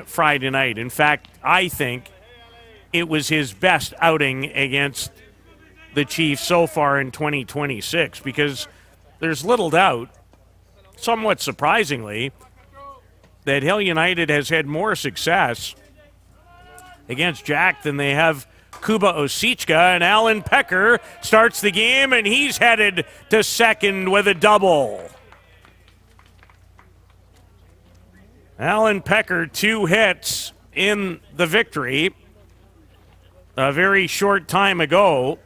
Friday night. In fact, I think it was his best outing against the Chiefs so far in 2026 because there's little doubt, somewhat surprisingly, that Hill United has had more success against Jack than they have Kuba Osichka, and Alan Pecker starts the game, and he's headed to second with a double. Alan Pecker, 2 hits in the victory a very short time ago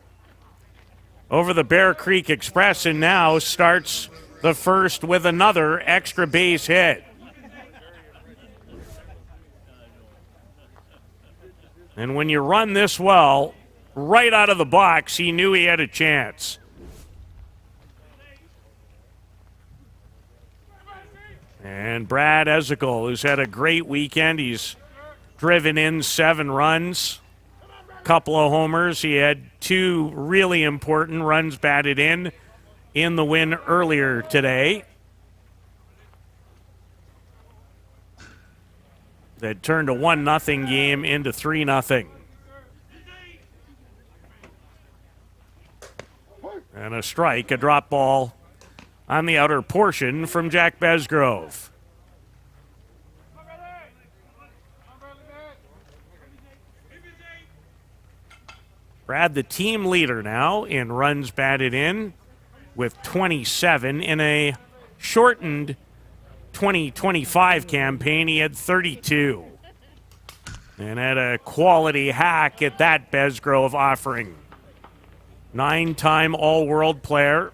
over the Bear Creek Express, and now starts the first with another extra base hit. And when you run this well, right out of the box, he knew he had a chance. And Brad Ezekiel, who's had a great weekend. He's driven in 7 runs, couple of homers. He had 2 really important runs batted in the win earlier today. That turned a 1-0 game into 3-0. And a strike, a drop ball on the outer portion from Jack Besgrove. Brad, the team leader now in runs batted in with 27. In a shortened 2025 campaign, he had 32. And had a quality hack at that Besgrove offering. 9-time All-World player.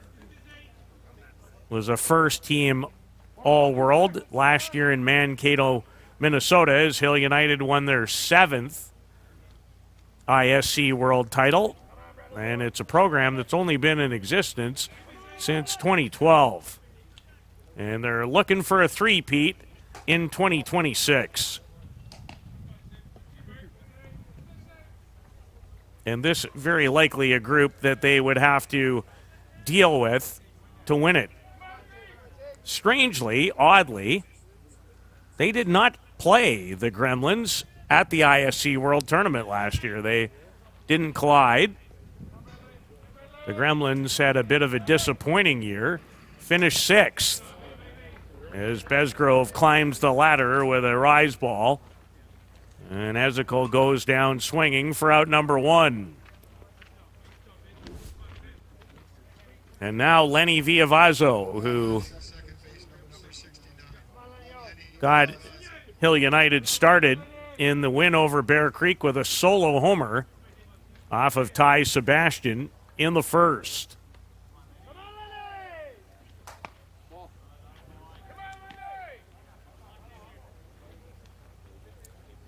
Was a first-team All-World last year in Mankato, Minnesota, as Hill United won their 7th ISC World title. And it's a program that's only been in existence since 2012. And they're looking for a three-peat in 2026. And this very likely a group that they would have to deal with to win it. Strangely, oddly, they did not play the Gremlins at the ISC World Tournament last year. They didn't collide. The Gremlins had a bit of a disappointing year, finished 6th as Besgrove climbs the ladder with a rise ball. And Ezekiel goes down swinging for out number 1. And now Lenny Villavazzo, who got Hill United started in the win over Bear Creek with a solo homer off of Ty Sebastian in the first.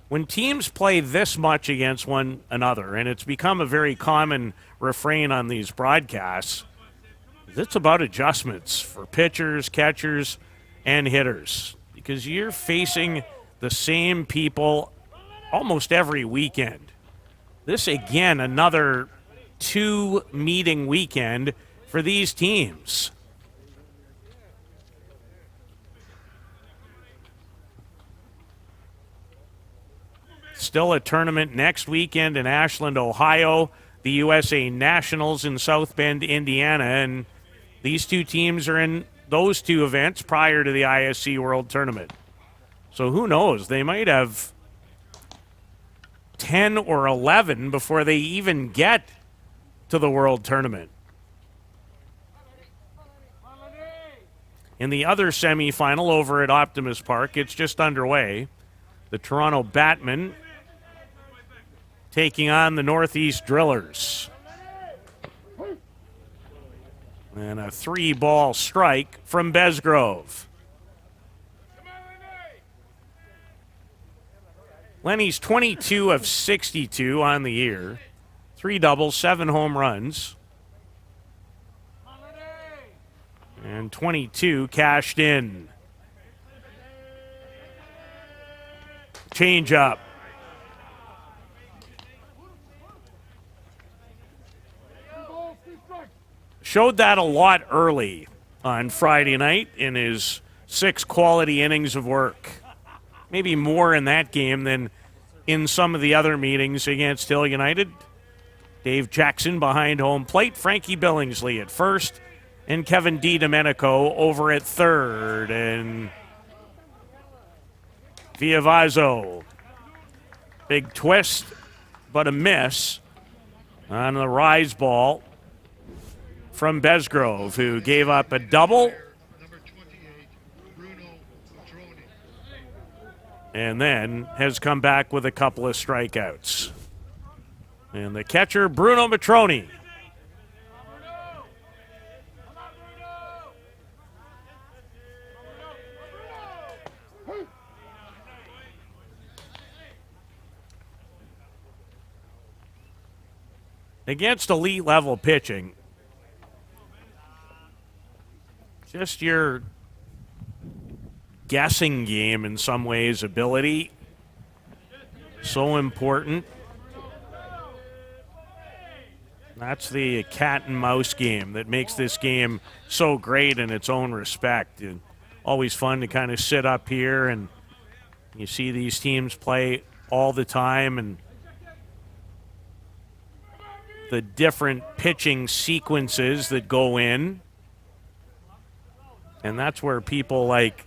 When teams play this much against one another, and it's become a very common refrain on these broadcasts, it's about adjustments for pitchers, catchers, and hitters, because you're facing the same people almost every weekend. This, again, another 2-meeting weekend for these teams. Still a tournament next weekend in Ashland, Ohio, the USA Nationals in South Bend, Indiana, and these 2 teams are in those 2 events prior to the ISC World Tournament. So who knows? They might have 10 or 11 before they even get to the World Tournament. In the other semifinal over at Optimus Park, it's just underway. The Toronto Batmen taking on the Northeast Drillers. And a 3-ball strike from Besgrove. Lenny's 22 of 62 on the year. 3 doubles, 7 home runs. And 22 cashed in. Change up. Showed that a lot early on Friday night in his 6 quality innings of work. maybe more in that game than in some of the other meetings against Hill United. Dave Jackson behind home plate, Frankie Billingsley at first, and Kevin DiDomenico over at third. And Viavazo, big twist, but a miss on the rise ball from Besgrove, who gave up a double and then has come back with a couple of strikeouts. And the catcher, Bruno Matroni. Against elite level pitching, just your guessing game in some ways, ability, so important. That's the cat and mouse game that makes this game so great in its own respect. And always fun to kind of sit up here and you see these teams play all the time and the different pitching sequences that go in. And that's where people like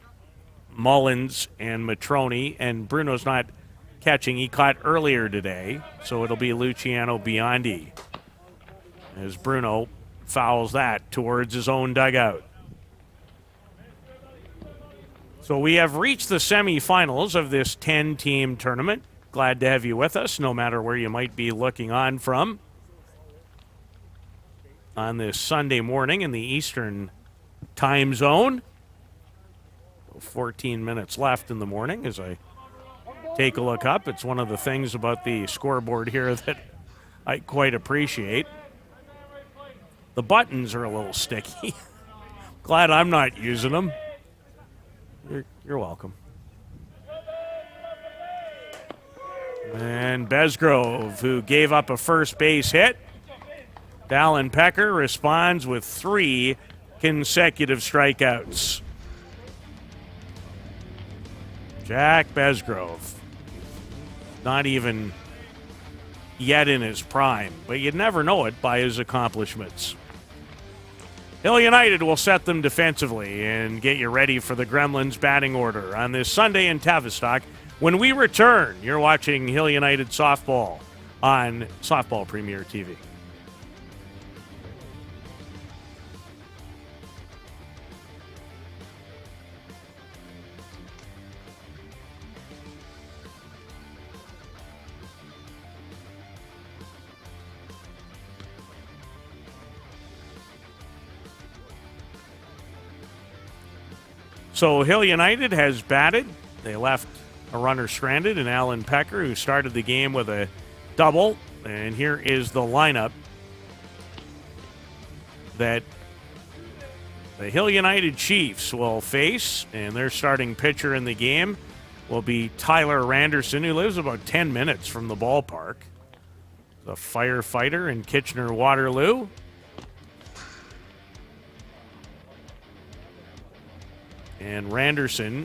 Mullins and Matroni, and Bruno's not catching. He caught earlier today, so it'll be Luciano Biondi as Bruno fouls that towards his own dugout. So we have reached the semifinals of this 10-team tournament. Glad to have you with us, no matter where you might be looking on from. On this Sunday morning in the Eastern time zone. 14 minutes left in the morning as I take a look up. It's one of the things about the scoreboard here that I quite appreciate. The buttons are a little sticky. Glad I'm not using them. You're welcome. And Besgrove, who gave up a first base hit. Dallin Pecker responds with 3 consecutive strikeouts. Jack Besgrove, not even yet in his prime, but you'd never know it by his accomplishments. Hill United will set them defensively and get you ready for the Gremlins batting order on this Sunday in Tavistock. When we return, you're watching Hill United softball on Softball Premier TV. So Hill United has batted. They left a runner stranded in Alan Pecker, who started the game with a double. And here is the lineup that the Hill United Chiefs will face. And their starting pitcher in the game will be Tyler Randerson, who lives about 10 minutes from the ballpark. The firefighter in Kitchener-Waterloo. And Randerson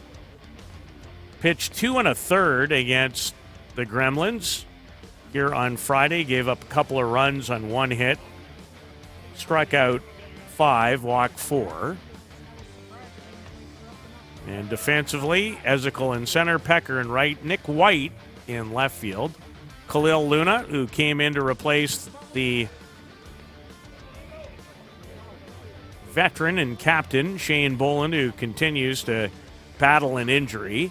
pitched 2 1/3 against the Gremlins here on Friday. Gave up a couple of runs on 1 hit. Struck out 5, walked 4. And defensively, Ezekiel in center, Pecker in right, Nick White in left field. Khalil Luna, who came in to replace the veteran and captain Shane Boland, who continues to battle an injury.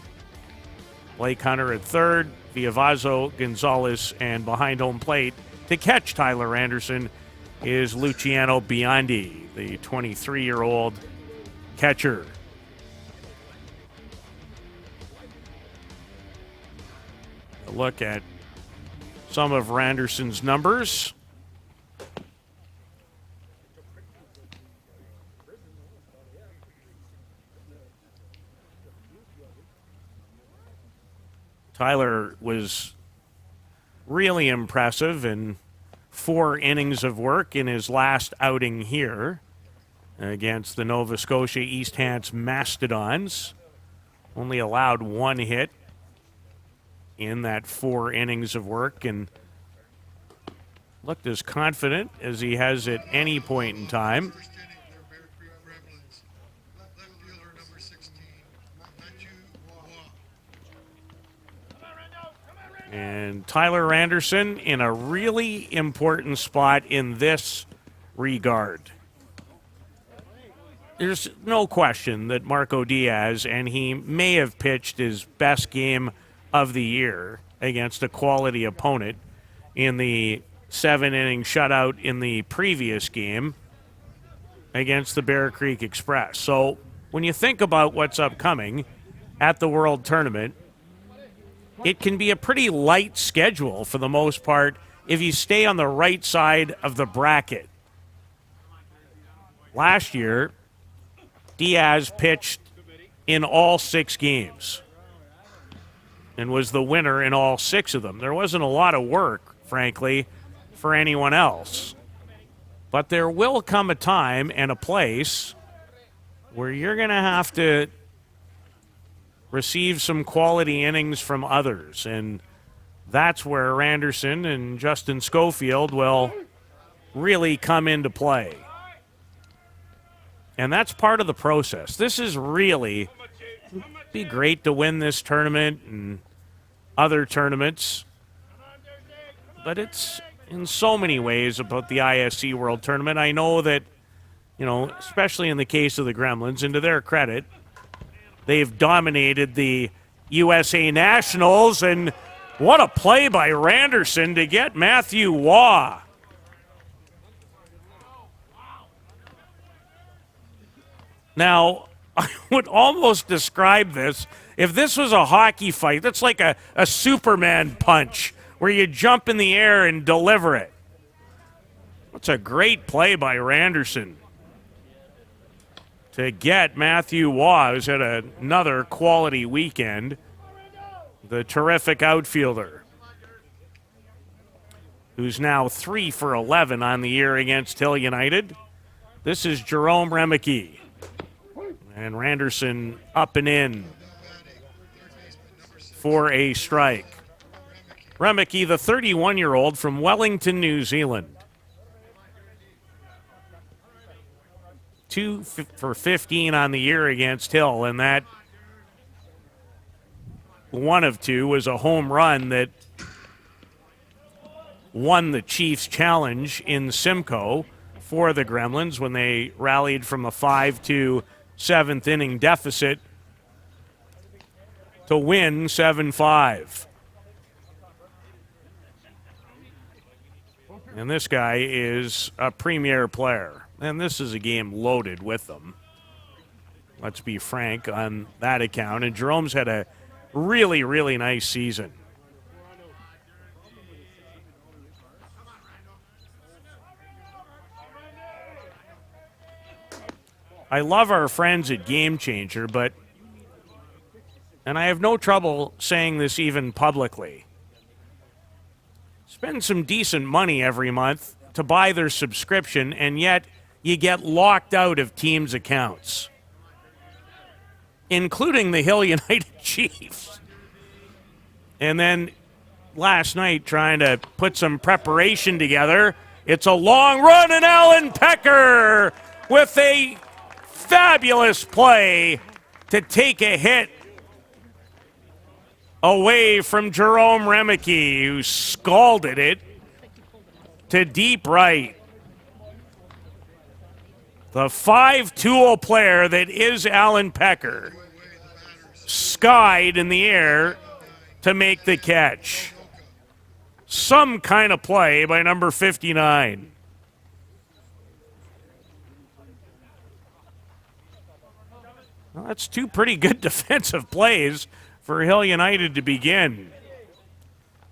Blake Hunter at third, Viavazo, Gonzalez, and behind home plate to catch Tyler Anderson is Luciano Biondi, the 23-year-old catcher. A look at some of Randerson's numbers. Tyler was really impressive in 4 innings of work in his last outing here against the Nova Scotia East Hants Mastodons. Only allowed 1 hit in that 4 innings of work and looked as confident as he has at any point in time. And Tyler Anderson in a really important spot in this regard. There's no question that Marco Diaz, and he may have pitched his best game of the year against a quality opponent in the 7-inning shutout in the previous game against the Bear Creek Express. So when you think about what's upcoming at the World Tournament, it can be a pretty light schedule for the most part if you stay on the right side of the bracket. Last year, Diaz pitched in all 6 games and was the winner in all 6 of them. There wasn't a lot of work, frankly, for anyone else. But there will come a time and a place where you're going to have to receive some quality innings from others. And that's where Anderson and Justin Schofield will really come into play. And that's part of the process. This is really be great to win this tournament and other tournaments. But it's in so many ways about the ISC World Tournament. I know that, especially in the case of the Gremlins, and to their credit, they've dominated the USA Nationals. And what a play by Randerson to get Matthew Waugh. Now, I would almost describe this, if this was a hockey fight, that's like a Superman punch where you jump in the air and deliver it. That's a great play by Randerson to get Matthew Waugh, who's had another quality weekend, the terrific outfielder, who's now 3 for 11 on the year against Hill United. This is Jerome Remeke. And Randerson up and in for a strike. Remeke, the 31-year-old from Wellington, New Zealand. 2 for 15 on the year against Hill, and that one of 2 was a home run that won the Chiefs challenge in Simcoe for the Gremlins when they rallied from a 5-2 7th inning deficit to win 7-5. And this guy is a premier player. And this is a game loaded with them. Let's be frank on that account. And Jerome's had a really, really nice season. I love our friends at Game Changer, and I have no trouble saying this even publicly, spend some decent money every month to buy their subscription, and yet you get locked out of teams' accounts, including the Hill United Chiefs. And then last night, trying to put some preparation together, it's a long run, and Alan Pecker with a fabulous play to take a hit away from Jerome Remeke, who scalded it to deep right. The 5-tool player that is Alan Pecker skied in the air to make the catch. Some kind of play by number 59. Well, that's 2 pretty good defensive plays for Hill United to begin.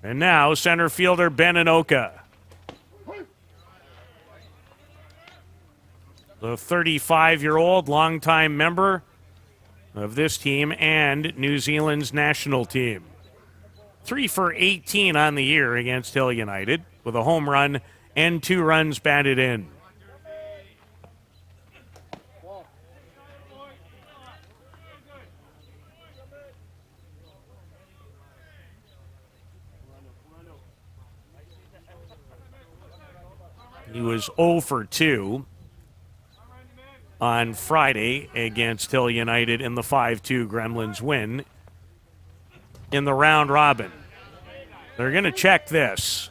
And now center fielder Ben Anoka. The 35-year-old longtime member of this team and New Zealand's national team. 3 for 18 on the year against Hill United with a home run and 2 runs batted in. He was 0 for 2 on Friday against Hill United in the 5-2 Gremlins win in the round robin. They're going to check this.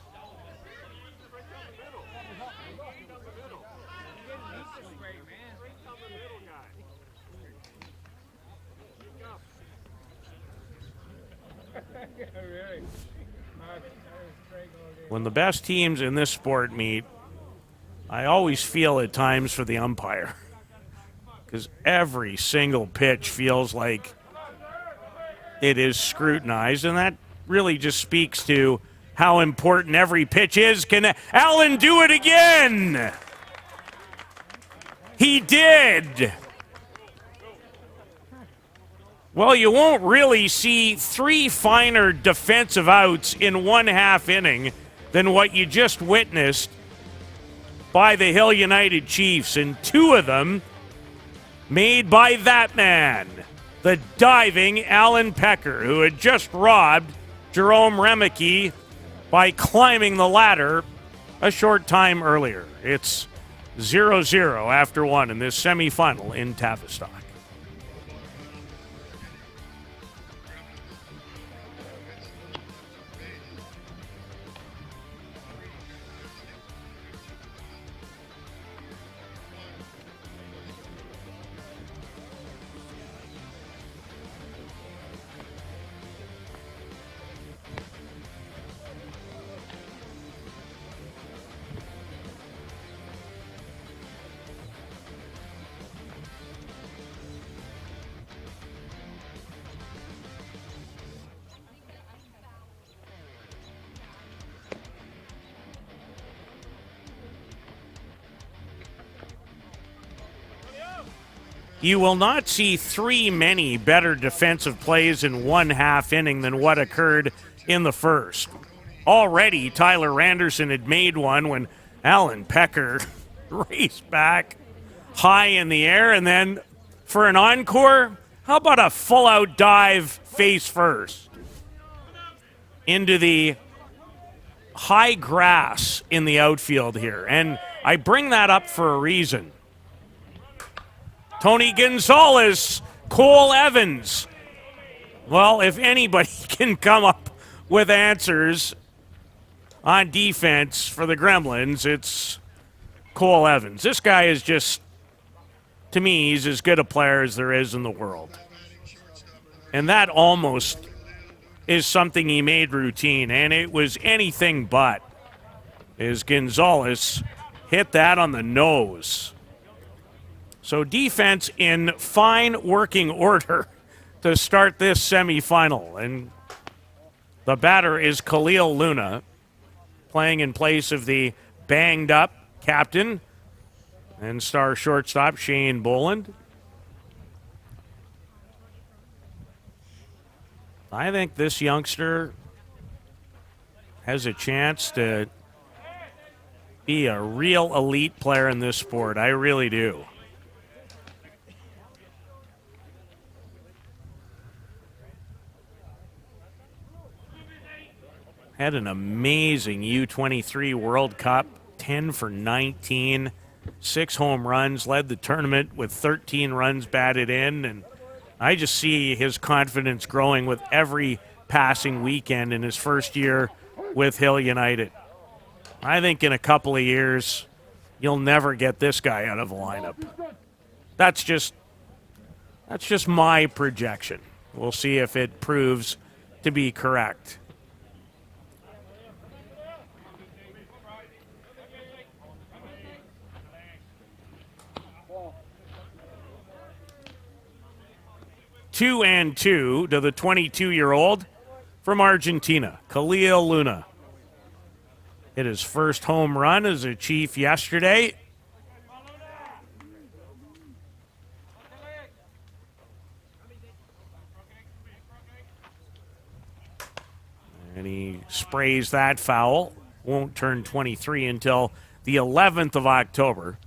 When the best teams in this sport meet, I always feel at times for the umpire, because every single pitch feels like it is scrutinized, and that really just speaks to how important every pitch is. Can Allen do it again? He did. Well, you won't really see 3 finer defensive outs in 1/2 inning than what you just witnessed by the Hill United Chiefs, and 2 of them made by that man, the diving Alan Pecker, who had just robbed Jerome Remeke by climbing the ladder a short time earlier. It's 0-0 after 1 in this semifinal in Travistock. You will not see 3 many better defensive plays in 1/2 inning than what occurred in the first. Already, Tyler Randerson had made one when Alan Pecker raced back high in the air, and then for an encore, how about a full-out dive face first into the high grass in the outfield here. And I bring that up for a reason. Tony Gonzalez, Cole Evans. Well, if anybody can come up with answers on defense for the Gremlins, it's Cole Evans. This guy is just, to me, he's as good a player as there is in the world. And that almost is something he made routine, and it was anything but, as Gonzalez hit that on the nose. So defense in fine working order to start this semifinal. And the batter is Khalil Luna, playing in place of the banged-up captain and star shortstop Shane Boland. I think this youngster has a chance to be a real elite player in this sport. I really do. Had an amazing U23 World Cup, 10 for 19, 6 home runs, led the tournament with 13 runs batted in, and I just see his confidence growing with every passing weekend in his first year with Hill United. I think in a couple of years, you'll never get this guy out of the lineup. That's just my projection. We'll see if it proves to be correct. Two and two to the 22-year-old from Argentina, Khalil Luna. Hit his first home run as a Chief yesterday. And he sprays that foul. Won't turn 23 until the 11th of October.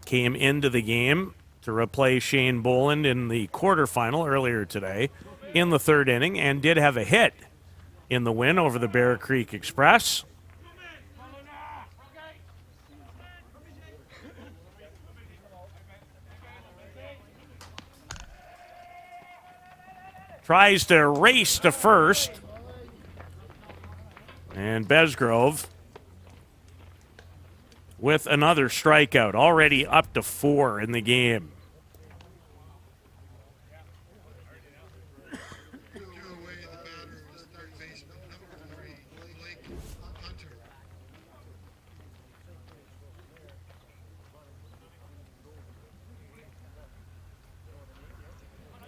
Came into the game to replace Shane Boland in the quarterfinal earlier today in the 3rd inning, and did have a hit in the win over the Bear Creek Express. Tries to race to first. And Besgrove with another strikeout, already up to 4 in the game.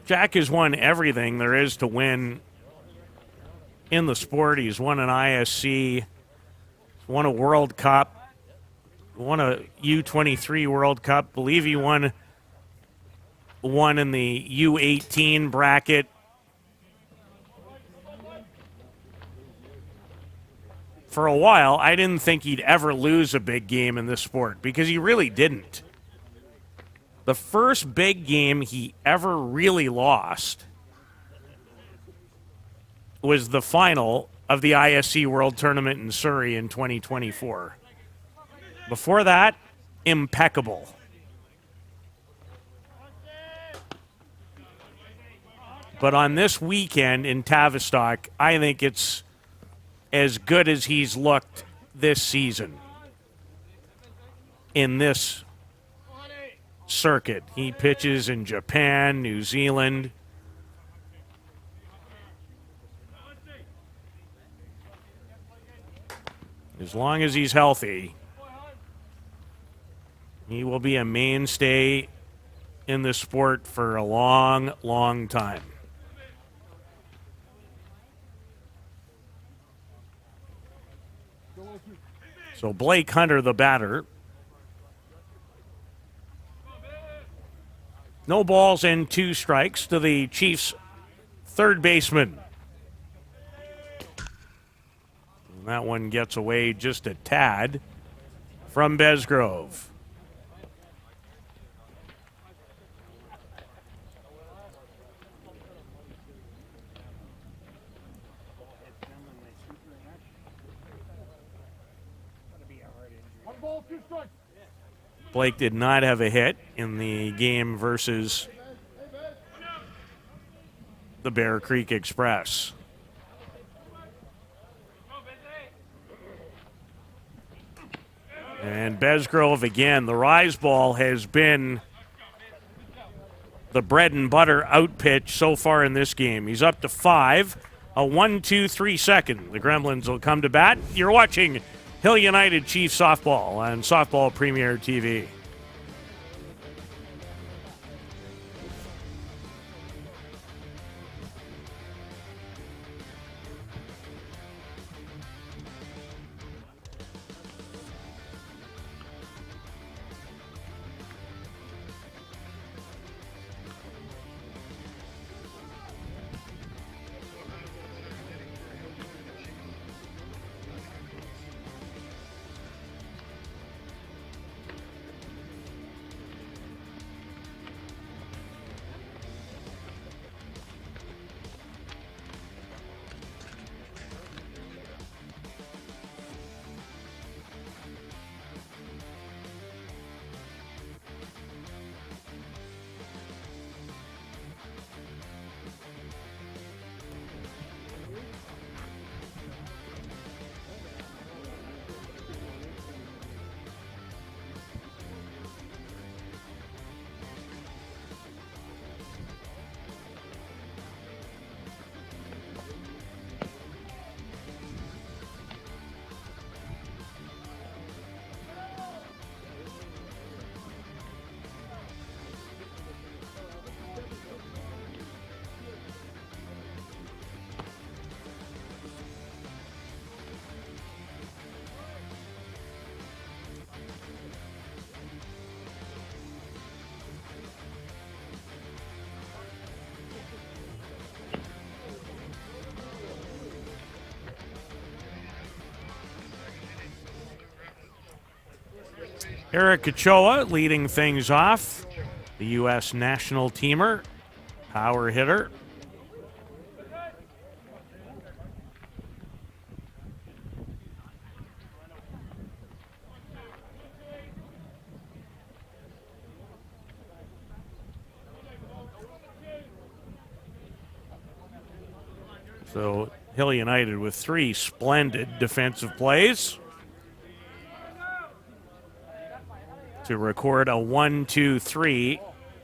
Jack has won everything there is to win in the sport. He's won an ISC, won a World Cup, won a U23 World Cup. Believe he won one in the U18 bracket. For a while, I didn't think he'd ever lose a big game in this sport because he really didn't. The first big game he ever really lost was the final of the ISC World Tournament in Surrey in 2024. Before that, impeccable. But on this weekend in Travistock, I think it's as good as he's looked this season in this circuit. He pitches in Japan, New Zealand. As long as he's healthy, he will be a mainstay in the sport for a long, long time. So Blake Hunter, the batter. No balls and 2 strikes to the Chiefs' third baseman. And that one gets away just a tad from Besgrove. Blake did not have a hit in the game versus the Bear Creek Express. And Besgrove again. The rise ball has been the bread and butter out pitch so far in this game. He's up to 5. A 1-2-3 second. The Gremlins will come to bat. You're watching Hill United Chiefs softball on Softball Premier TV. Eric Ochoa leading things off. The U.S. national teamer, power hitter. So Hill United with 3 splendid defensive plays to record a 1-2-3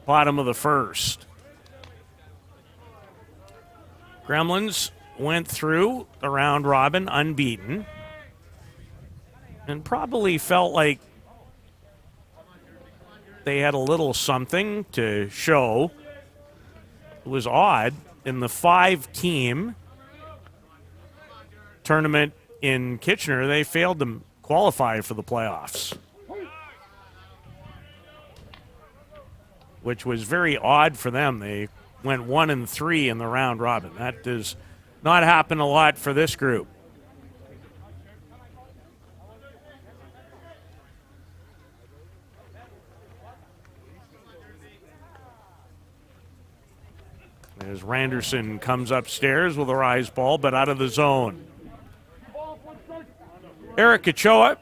bottom of the first. Gremlins went through the round robin unbeaten and probably felt like they had a little something to show. It was odd. In the 5-team tournament in Kitchener, they failed to qualify for the playoffs, which was very odd for them. They went 1-3 in the round robin. That does not happen a lot for this group. As Randerson comes upstairs with a rise ball, but out of the zone. Eric Ochoa,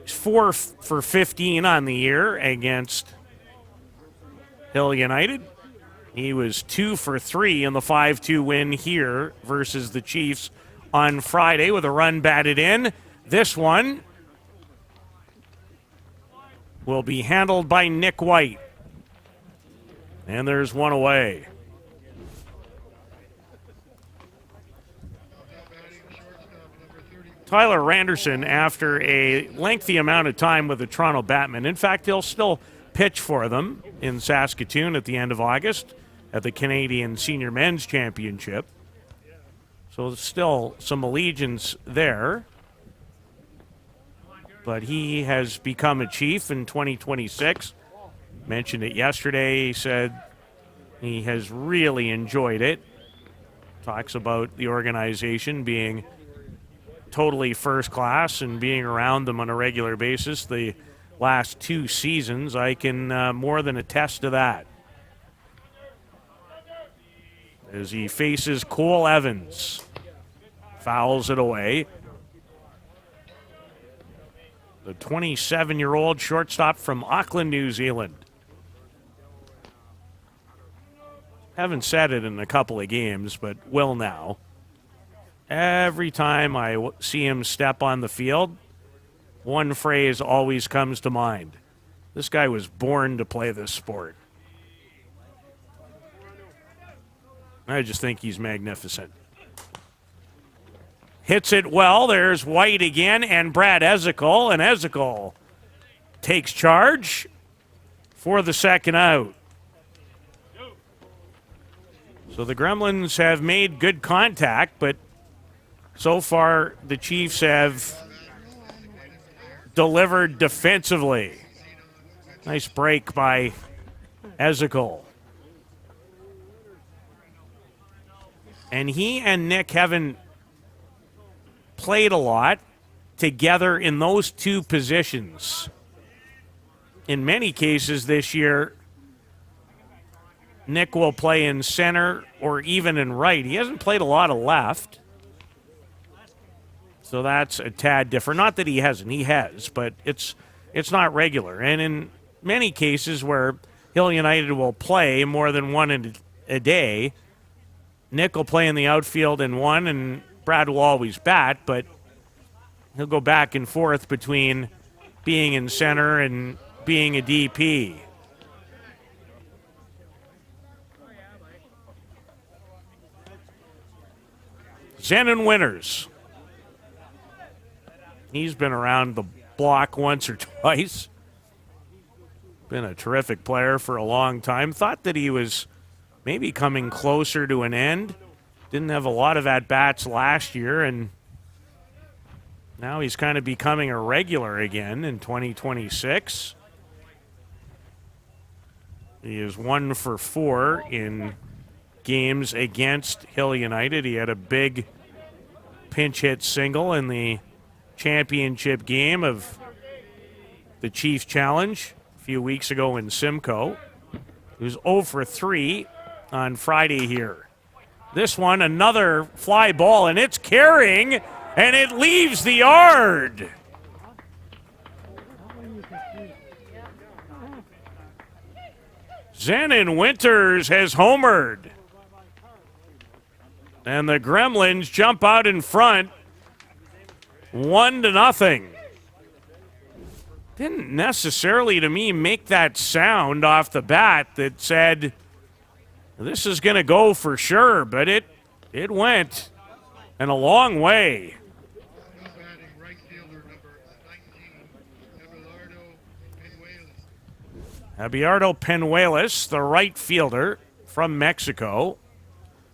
he's 4 for 15 on the year against Hill United. He was 2 for 3 in the 5-2 win here versus the Chiefs on Friday with a run batted in. This one will be handled by Nick White. And there's one away. Tyler Randerson, after a lengthy amount of time with the Toronto Batmen, in fact, he'll still pitch for them in Saskatoon at the end of August at the Canadian Senior Men's Championship. So still some allegiance there. But he has become a Chief in 2026. Mentioned it yesterday. He said he has really enjoyed it. Talks about the organization being totally first class and being around them on a regular basis the last 2 seasons. I can more than attest to that. As he faces Cole Evans, fouls it away. The 27-year-old shortstop from Auckland, New Zealand. Haven't said it in a couple of games, but will now. Every time I see him step on the field, one phrase always comes to mind. This guy was born to play this sport. I just think he's magnificent. Hits it well. There's White again and Brad Ezekiel. And Ezekiel takes charge for the second out. So the Gremlins have made good contact, but so far the Chiefs have delivered defensively. Nice break by Ezekiel. And he and Nick haven't played a lot together in those 2 positions. In many cases this year, Nick will play in center or even in right. He hasn't played a lot of left. So that's a tad different. Not that he hasn't. He has, but it's not regular. And in many cases where Hill United will play more than one a day, Nick will play in the outfield in one, and Brad will always bat, but he'll go back and forth between being in center and being a DP. Zenon Winters. He's been around the block once or twice. Been a terrific player for a long time. Thought that he was maybe coming closer to an end. Didn't have a lot of at-bats last year, and now he's kind of becoming a regular again in 2026. He is 1 for 4 in games against Hill United. He had a big pinch hit single in the championship game of the Chiefs Challenge a few weeks ago in Simcoe. He was 0 for 3 on Friday here. This one, another fly ball, and it's carrying, and it leaves the yard. Zenon Winters has homered. And the Gremlins jump out in front 1-0. Didn't necessarily, to me, make that sound off the bat that said this is going to go for sure, but it went, and a long way. Abelardo Penuelas, the right fielder from Mexico,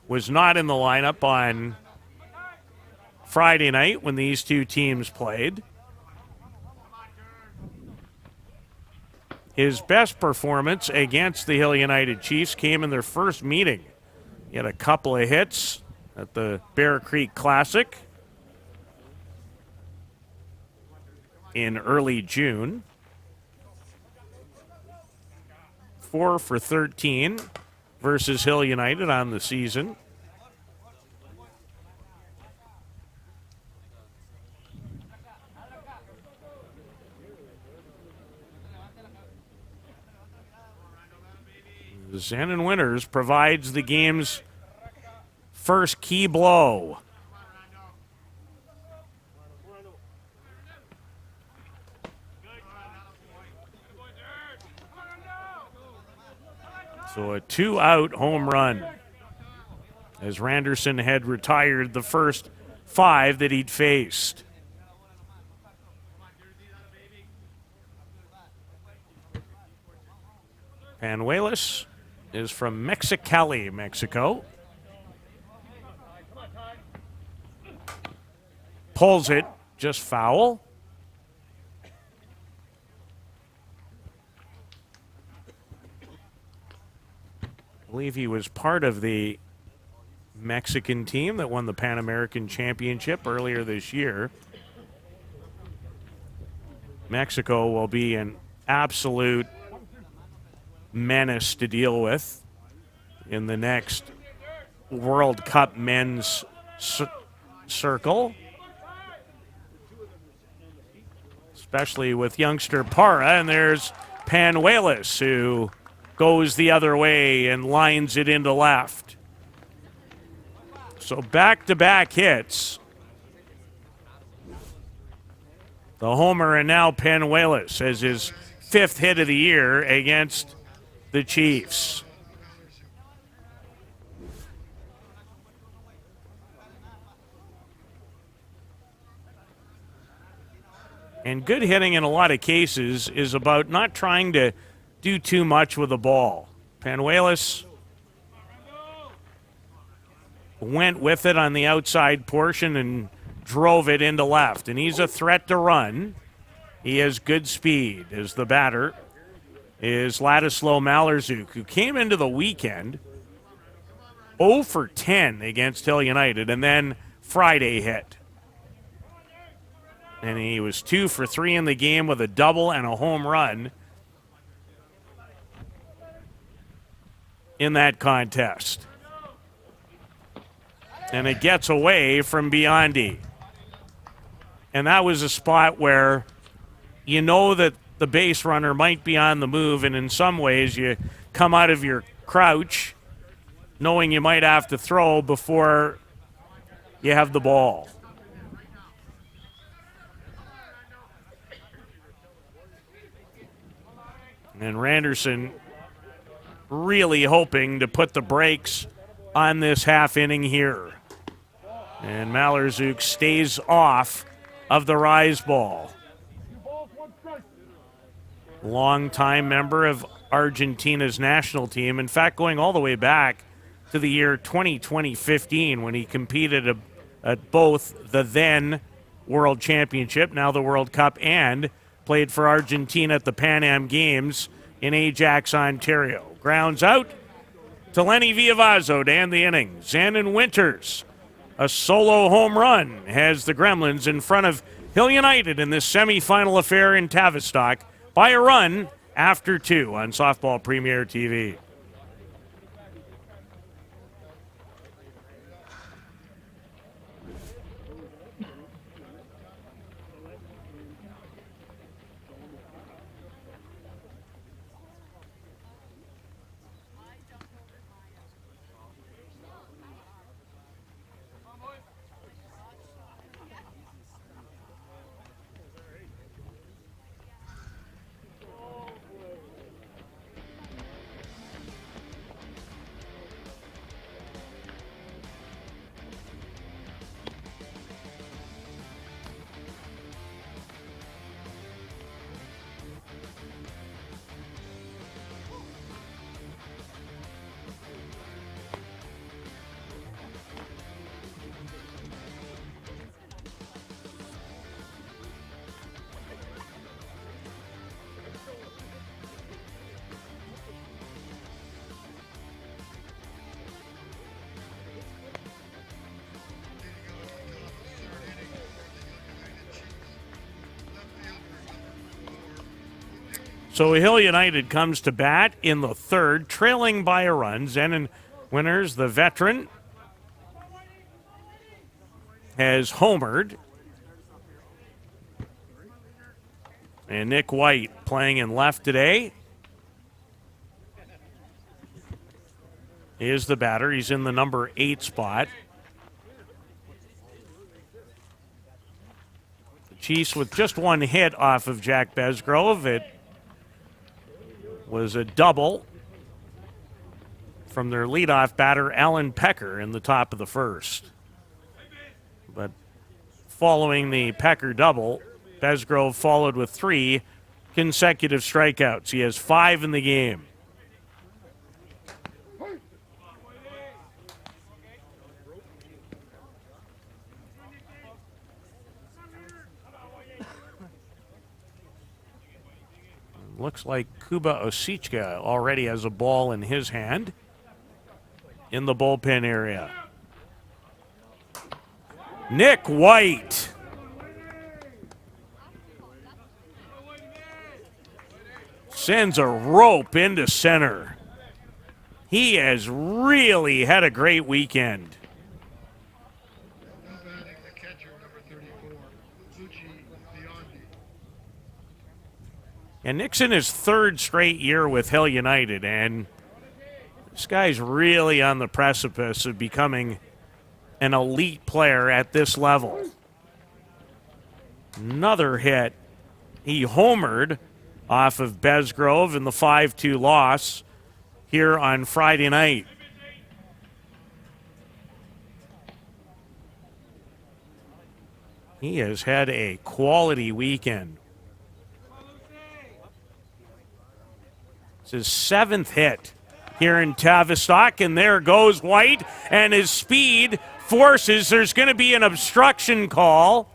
was not in the lineup on Friday night when these two teams played. His best performance against the Hill United Chiefs came in their first meeting. He had a couple of hits at the Bear Creek Classic in early June. 4 for 13 versus Hill United on the season. Xanon Winters provides the game's first key blow. So a 2-out home run, as Randerson had retired the first 5 that he'd faced. Penuelas is from Mexicali, Mexico. Pulls it, just foul. I believe he was part of the Mexican team that won the Pan American Championship earlier this year. Mexico will be an absolute menace to deal with in the next World Cup men's circle, especially with youngster Parra. And there's Penuelas, who goes the other way and lines it into left. So back-to-back hits. The homer, and now Penuelas has his 5th hit of the year against the Chiefs. And good hitting in a lot of cases is about not trying to do too much with the ball. Penuelas went with it on the outside portion and drove it into left. And he's a threat to run. He has good speed. As the batter is Ladislav Malarczuk, who came into the weekend 0 for 10 against Hill United, and then Friday hit. And he was 2 for 3 in the game with a double and a home run in that contest. And it gets away from Biondi. And that was a spot where you know that the base runner might be on the move, and in some ways you come out of your crouch knowing you might have to throw before you have the ball. And Randerson really hoping to put the brakes on this half inning here. And Malarczuk stays off of the rise ball. Longtime member of Argentina's national team. In fact, going all the way back to the year 2015 when he competed at both the then World Championship, now the World Cup, and played for Argentina at the Pan Am Games in Ajax, Ontario. Grounds out to Lenny Villavazo to end the inning. Xanon Winters, a solo home run, has the Gremlins in front of Hill United in this semifinal affair in Travistock by a run after 2 on Softball Premier TV. So Hill United comes to bat in the third, trailing by a run. Zenon Winners, the veteran, has homered. And Nick White playing in left today is the batter. He's in the number 8 spot. The Chiefs with just one hit off of Jack Besgrove. It was a double from their leadoff batter, Alan Pecker, in the top of the first. But following the Pecker double, Besgrove followed with 3 consecutive strikeouts. He has 5 in the game. Looks like Kuba Osichka already has a ball in his hand in the bullpen area. Nick White. Sends a rope into center. He has really had a great weekend. And Nick's in his 3rd straight year with Hill United, and this guy's really on the precipice of becoming an elite player at this level. Another hit. He homered off of Besgrove in the 5-2 loss here on Friday night. He has had a quality weekend. It's his 7th hit here in Travistock, and there goes White, and his speed forces there's going to be an obstruction call.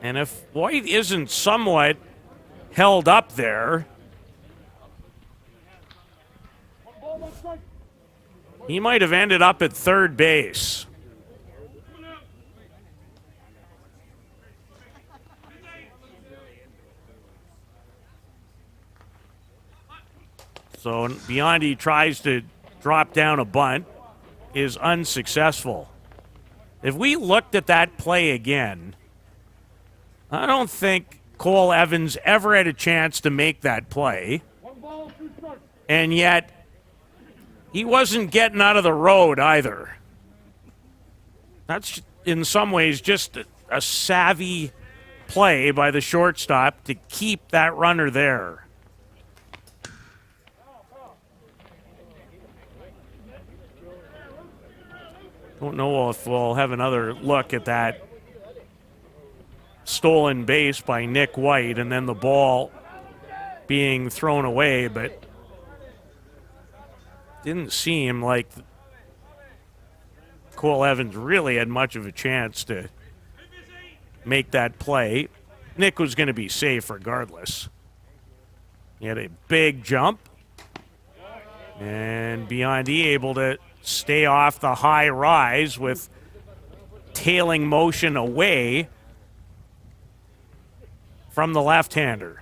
And if White isn't somewhat held up there, he might have ended up at third base. So Biondi tries to drop down a bunt, is unsuccessful. If we looked at that play again, I don't think Cole Evans ever had a chance to make that play. And yet, he wasn't getting out of the road either. That's, in some ways, just a savvy play by the shortstop to keep that runner there. Don't know if we'll have another look at that stolen base by Nick White and then the ball being thrown away, but didn't seem like Cole Evans really had much of a chance to make that play. Nick was going to be safe regardless. He had a big jump, and Biondi able to stay off the high rise with tailing motion away from the left-hander.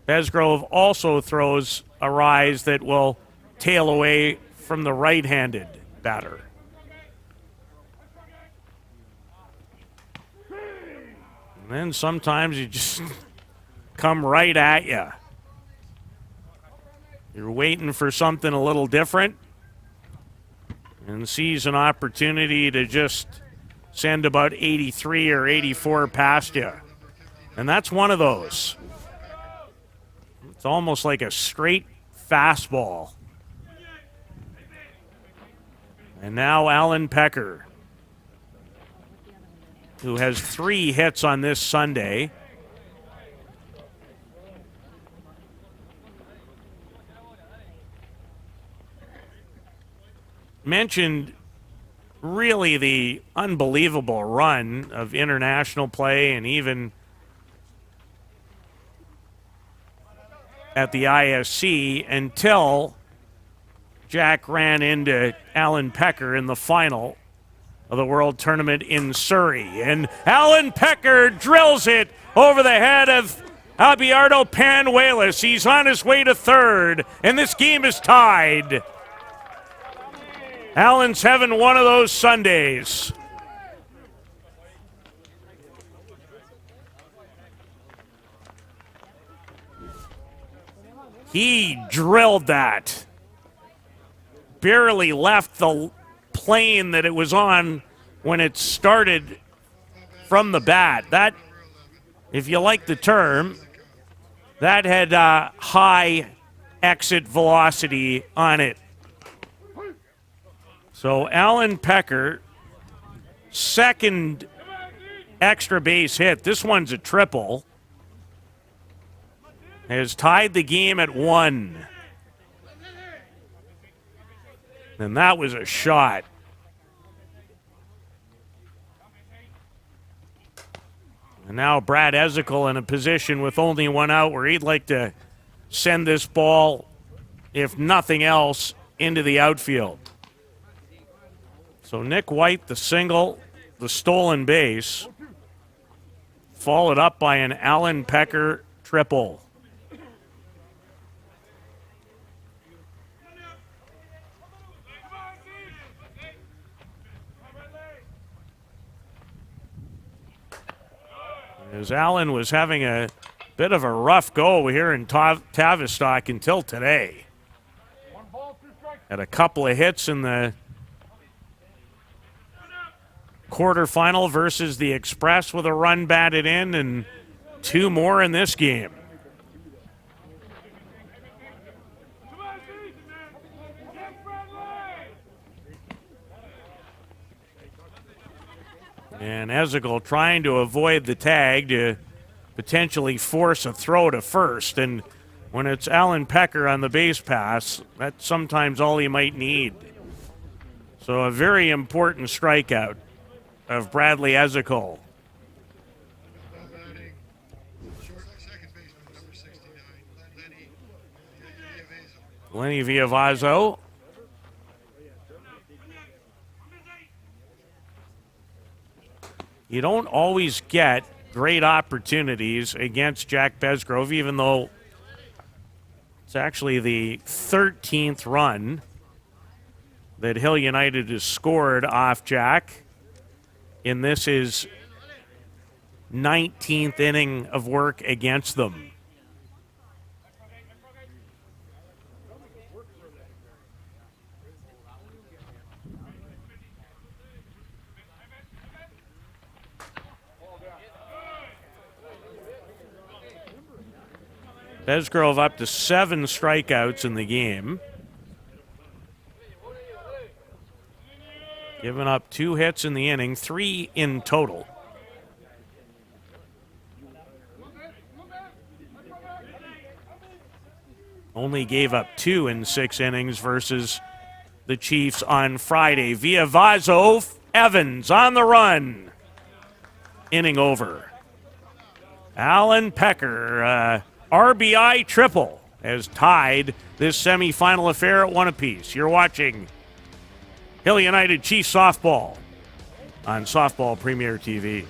Besgrove also throws a rise that will tail away from the right-handed batter. And then sometimes you just come right at you. You're waiting for something a little different and sees an opportunity to just send about 83 or 84 past you. And that's one of those. It's almost like a straight fastball. And now Alan Pecker, who has 3 hits on this Sunday. Mentioned really the unbelievable run of international play and even at the ISC until Jack ran into Alan Pecker in the final of the World Tournament in Surrey. And Alan Pecker drills it over the head of Abelardo Panuelos. He's on his way to third, and this game is tied. Alan's having one of those Sundays. He drilled that. Barely left the plane that it was on when it started from the bat. That, if you like the term, that had high exit velocity on it. So Alan Pecker, second extra base hit. This one's a triple. Has tied the game at 1. And that was a shot. And now Brad Ezekiel in a position with only one out where he'd like to send this ball, if nothing else, into the outfield. So Nick White, the single, the stolen base, followed up by an Alan Pecker triple. As Allen was having a bit of a rough go here in Travistock until today. Had a couple of hits in the quarterfinal versus the Express with a run batted in, and 2 more in this game. And Ezekiel trying to avoid the tag to potentially force a throw to first. And when it's Alan Pecker on the base pass, that's sometimes all he might need. So a very important strikeout of Bradley Ezekiel. Lenny Viavazo. You don't always get great opportunities against Jack Besgrove, even though it's actually the 13th run that Hill United has scored off Jack. And this is 19th inning of work against them. Besgrove up to 7 strikeouts in the game. Giving up 2 hits in the inning, 3 in total. Only gave up 2 in 6 innings versus the Chiefs on Friday. Viavazo, Evans on the run. Inning over. Alan Pecker, RBI triple, has tied this semifinal affair at 1 apiece. You're watching Hill United Chiefs softball on Softball Premier TV.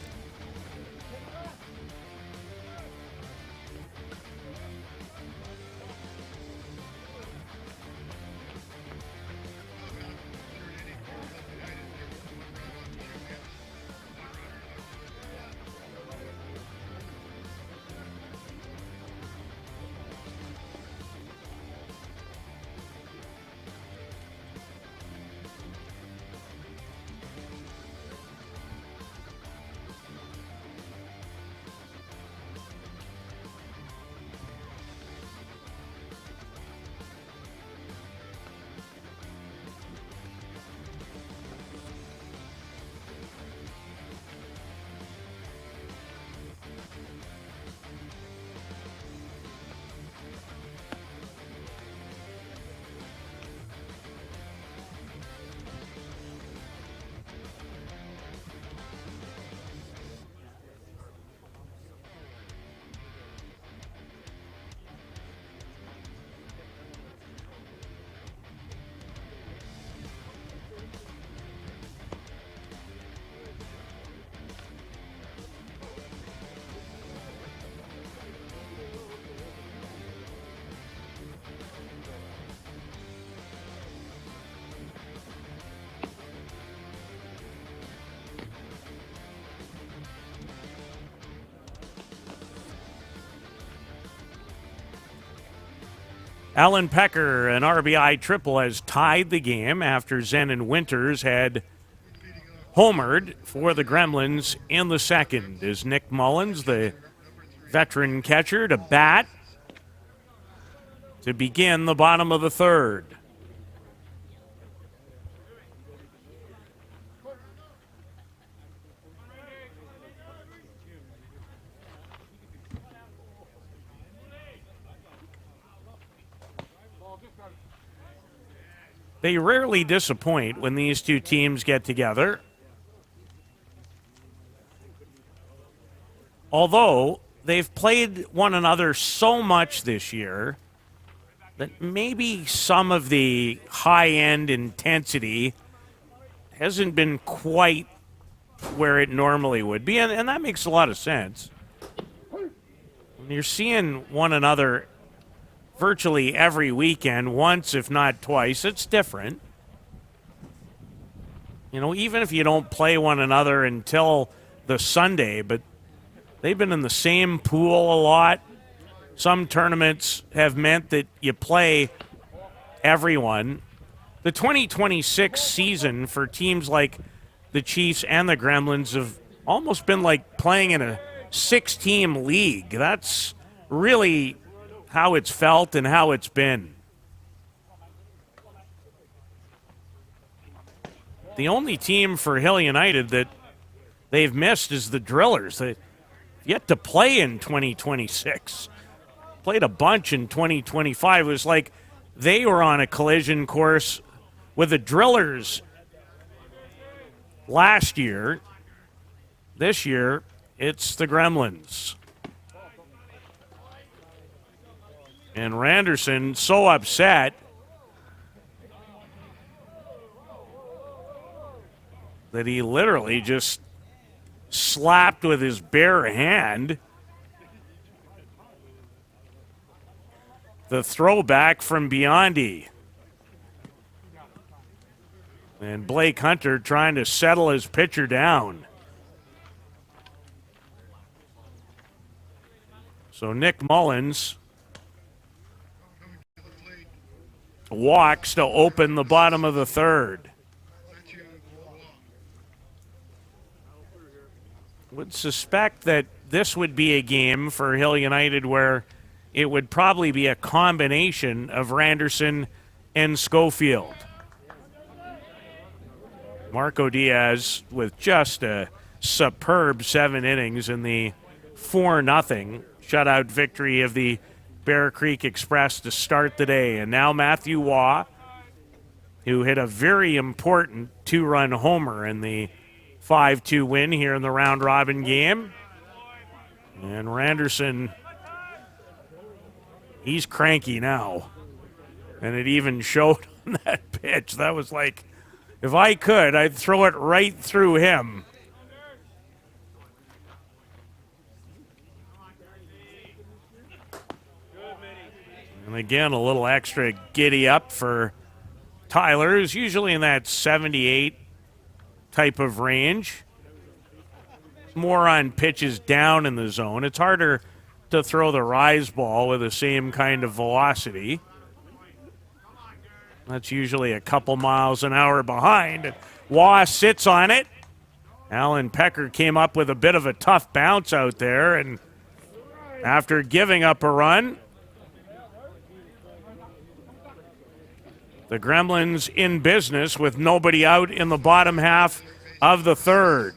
Alan Pecker, an RBI triple, has tied the game after Zen and Winters had homered for the Gremlins in the second. Is Nick Mullins, the veteran catcher, to bat to begin the bottom of the third. They rarely disappoint when these two teams get together. Although they've played one another so much this year that maybe some of the high-end intensity hasn't been quite where it normally would be, and that makes a lot of sense. When you're seeing one another virtually every weekend, once if not twice, it's different. You know, even if you don't play one another until the Sunday, but they've been in the same pool a lot. Some tournaments have meant that you play everyone. The 2026 season for teams like the Chiefs and the Gremlins have almost been like playing in a 6-team league. That's really how it's felt and how it's been. The only team for Hill United that they've missed is the Drillers. They've yet to play in 2026. Played a bunch in 2025. It was like they were on a collision course with the Drillers last year. This year, it's the Gremlins. And Randerson so upset that he literally just slapped with his bare hand the throwback from Biondi. And Blake Hunter trying to settle his pitcher down. So Nick Mullins walks to open the bottom of the third. Would suspect that this would be a game for Hill United where it would probably be a combination of Randerson and Schofield. Marco Diaz with just a superb 7 innings in the 4-0 shutout victory of the Bear Creek Express to start the day. And now Matthew Waugh, who hit a very important 2-run homer in the 5-2 win here in the round-robin game. And Randerson, he's cranky now. And it even showed on that pitch. That was like, if I could, I'd throw it right through him. And again, a little extra giddy up for Tyler, who's usually in that 78 type of range. More on pitches down in the zone. It's harder to throw the rise ball with the same kind of velocity. That's usually a couple miles an hour behind. And Waugh sits on it. Alan Pecker came up with a bit of a tough bounce out there, and after giving up a run, the Gremlins in business with nobody out in the bottom half of the third.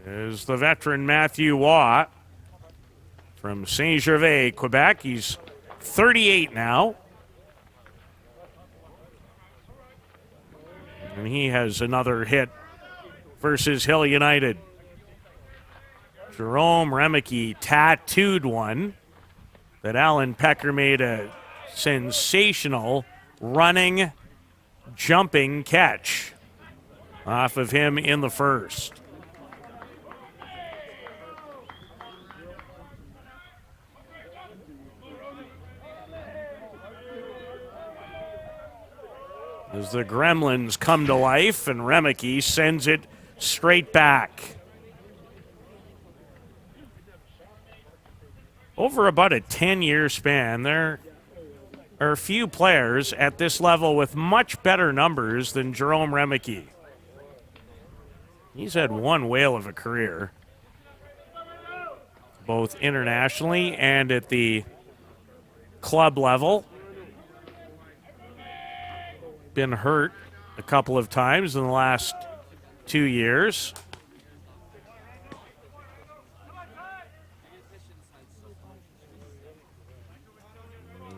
There's the veteran Matthew Waugh from Saint-Gervais, Quebec. He's 38 now. And he has another hit versus Hill United. Jerome Remeke tattooed one that Alan Pecker made a sensational running, jumping catch off of him in the first. As the Gremlins come to life, and Remeke sends it straight back. over about a 10-year span, there are a few players at this level with much better numbers than Jerome Remeke. He's had one whale of a career, both internationally and at the club level. Been hurt a couple of times in the last 2 years.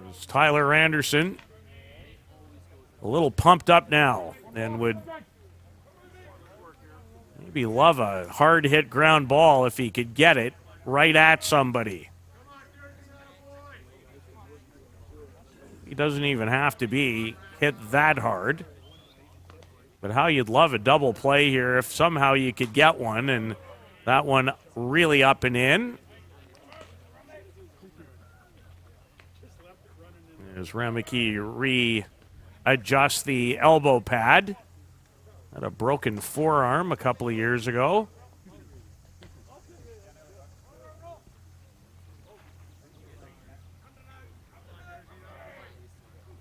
There's Tyler Anderson, a little pumped up now, and would maybe love a hard hit ground ball if he could get it right at somebody. He doesn't even have to be hit that hard. But how you'd love a double play here if somehow you could get one, and that one really up and in. As Remeke readjusts the elbow pad. Had a broken forearm a couple of years ago.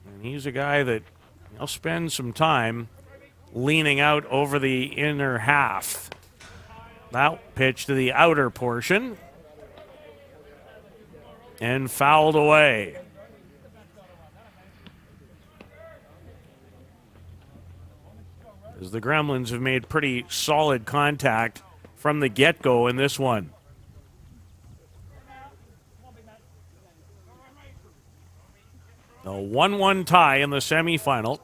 And he's a guy that will spend some time leaning out over the inner half. That pitch to the outer portion. And fouled away. As the Gremlins have made pretty solid contact from the get-go in this one. A 1-1 tie in the semifinal.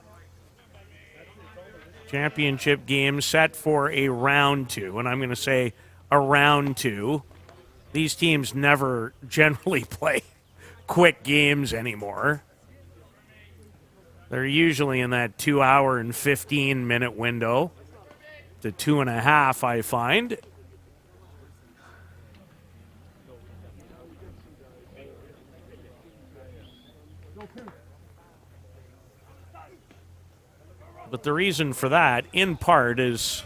Championship game set for a round two, and I'm going to say a round two. These teams never generally play quick games anymore. They're usually in that 2 hour and 15-minute window to 2.5, I find. But the reason for that, in part, is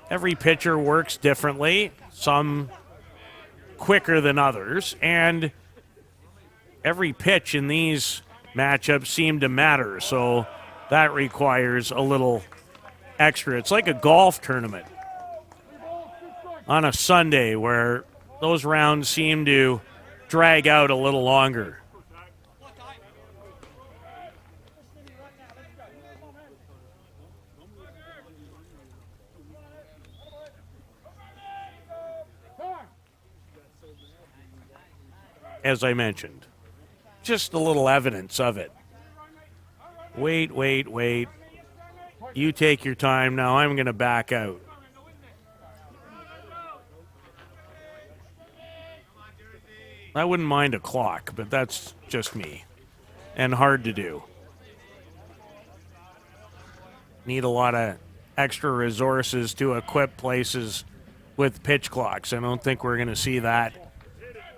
every pitcher works differently, some quicker than others, and every pitch in these matchups seem to matter, so that requires a little extra. It's like a golf tournament on a Sunday where those rounds seem to drag out a little longer. As I mentioned, just a little evidence of it. Wait. You take your time. Now I'm going to back out. I wouldn't mind a clock, but that's just me. And hard to do. Need a lot of extra resources to equip places with pitch clocks. I don't think we're going to see that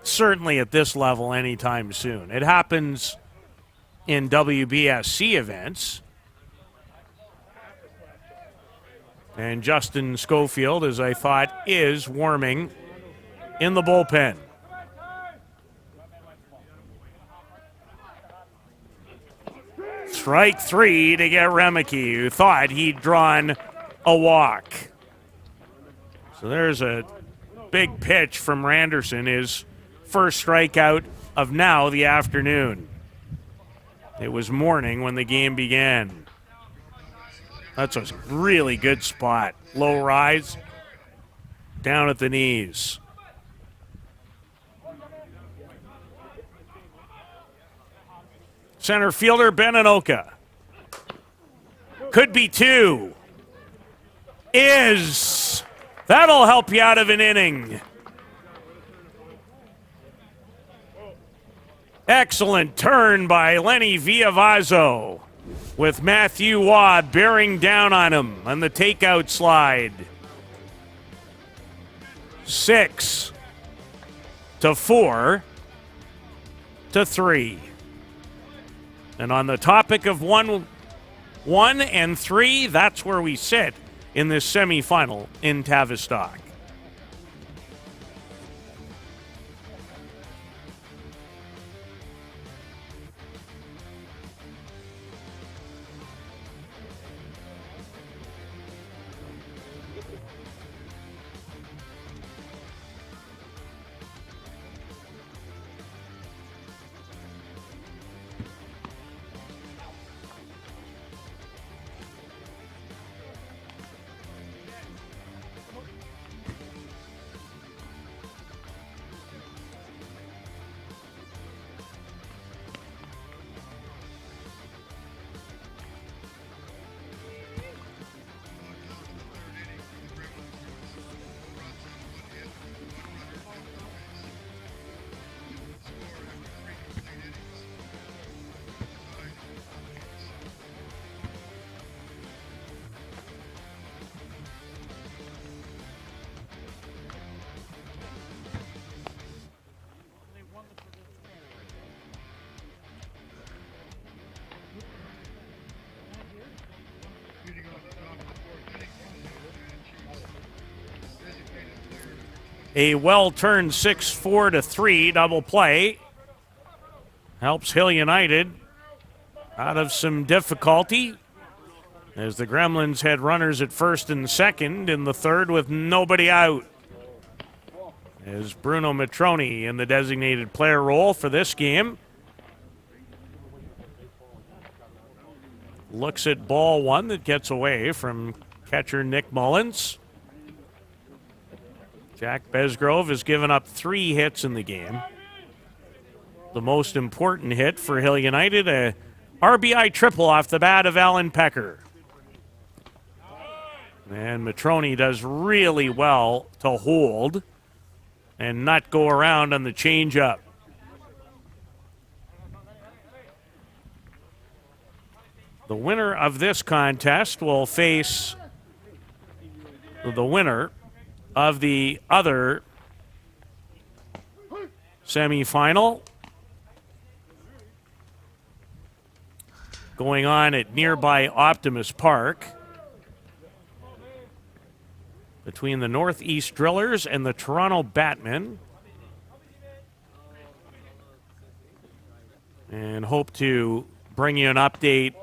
certainly at this level anytime soon. It happens in WBSC events. And Justin Schofield, as I thought, is warming in the bullpen. Strike three to get Remeke, who thought he'd drawn a walk. So there's a big pitch from Randerson, his first strikeout of now the afternoon. It was morning when the game began. That's a really good spot. Low rise, down at the knees. Center fielder Beninoka. Could be two. Is. That'll help you out of an inning. Excellent turn by Lenny Villavazzo, with Matthew Waugh bearing down on him on the takeout slide. 6-4 to 3. And on the topic of 1 and 3, that's where we sit in this semifinal in Travistock. A well-turned 6-4-3 double play helps Hill United out of some difficulty as the Gremlins had runners at first and second in the third with nobody out. As Bruno Matroni in the designated player role for this game. Looks at ball one that gets away from catcher Nick Mullins. Jack Besgrove has given up 3 hits in the game. The most important hit for Hill United, a RBI triple off the bat of Alan Pecker. And Matroni does really well to hold and not go around on the changeup. The winner of this contest will face the winner of the other semifinal going on at nearby Optimus Park between the Northeast Drillers and the Toronto Batmen. And hope to bring you an update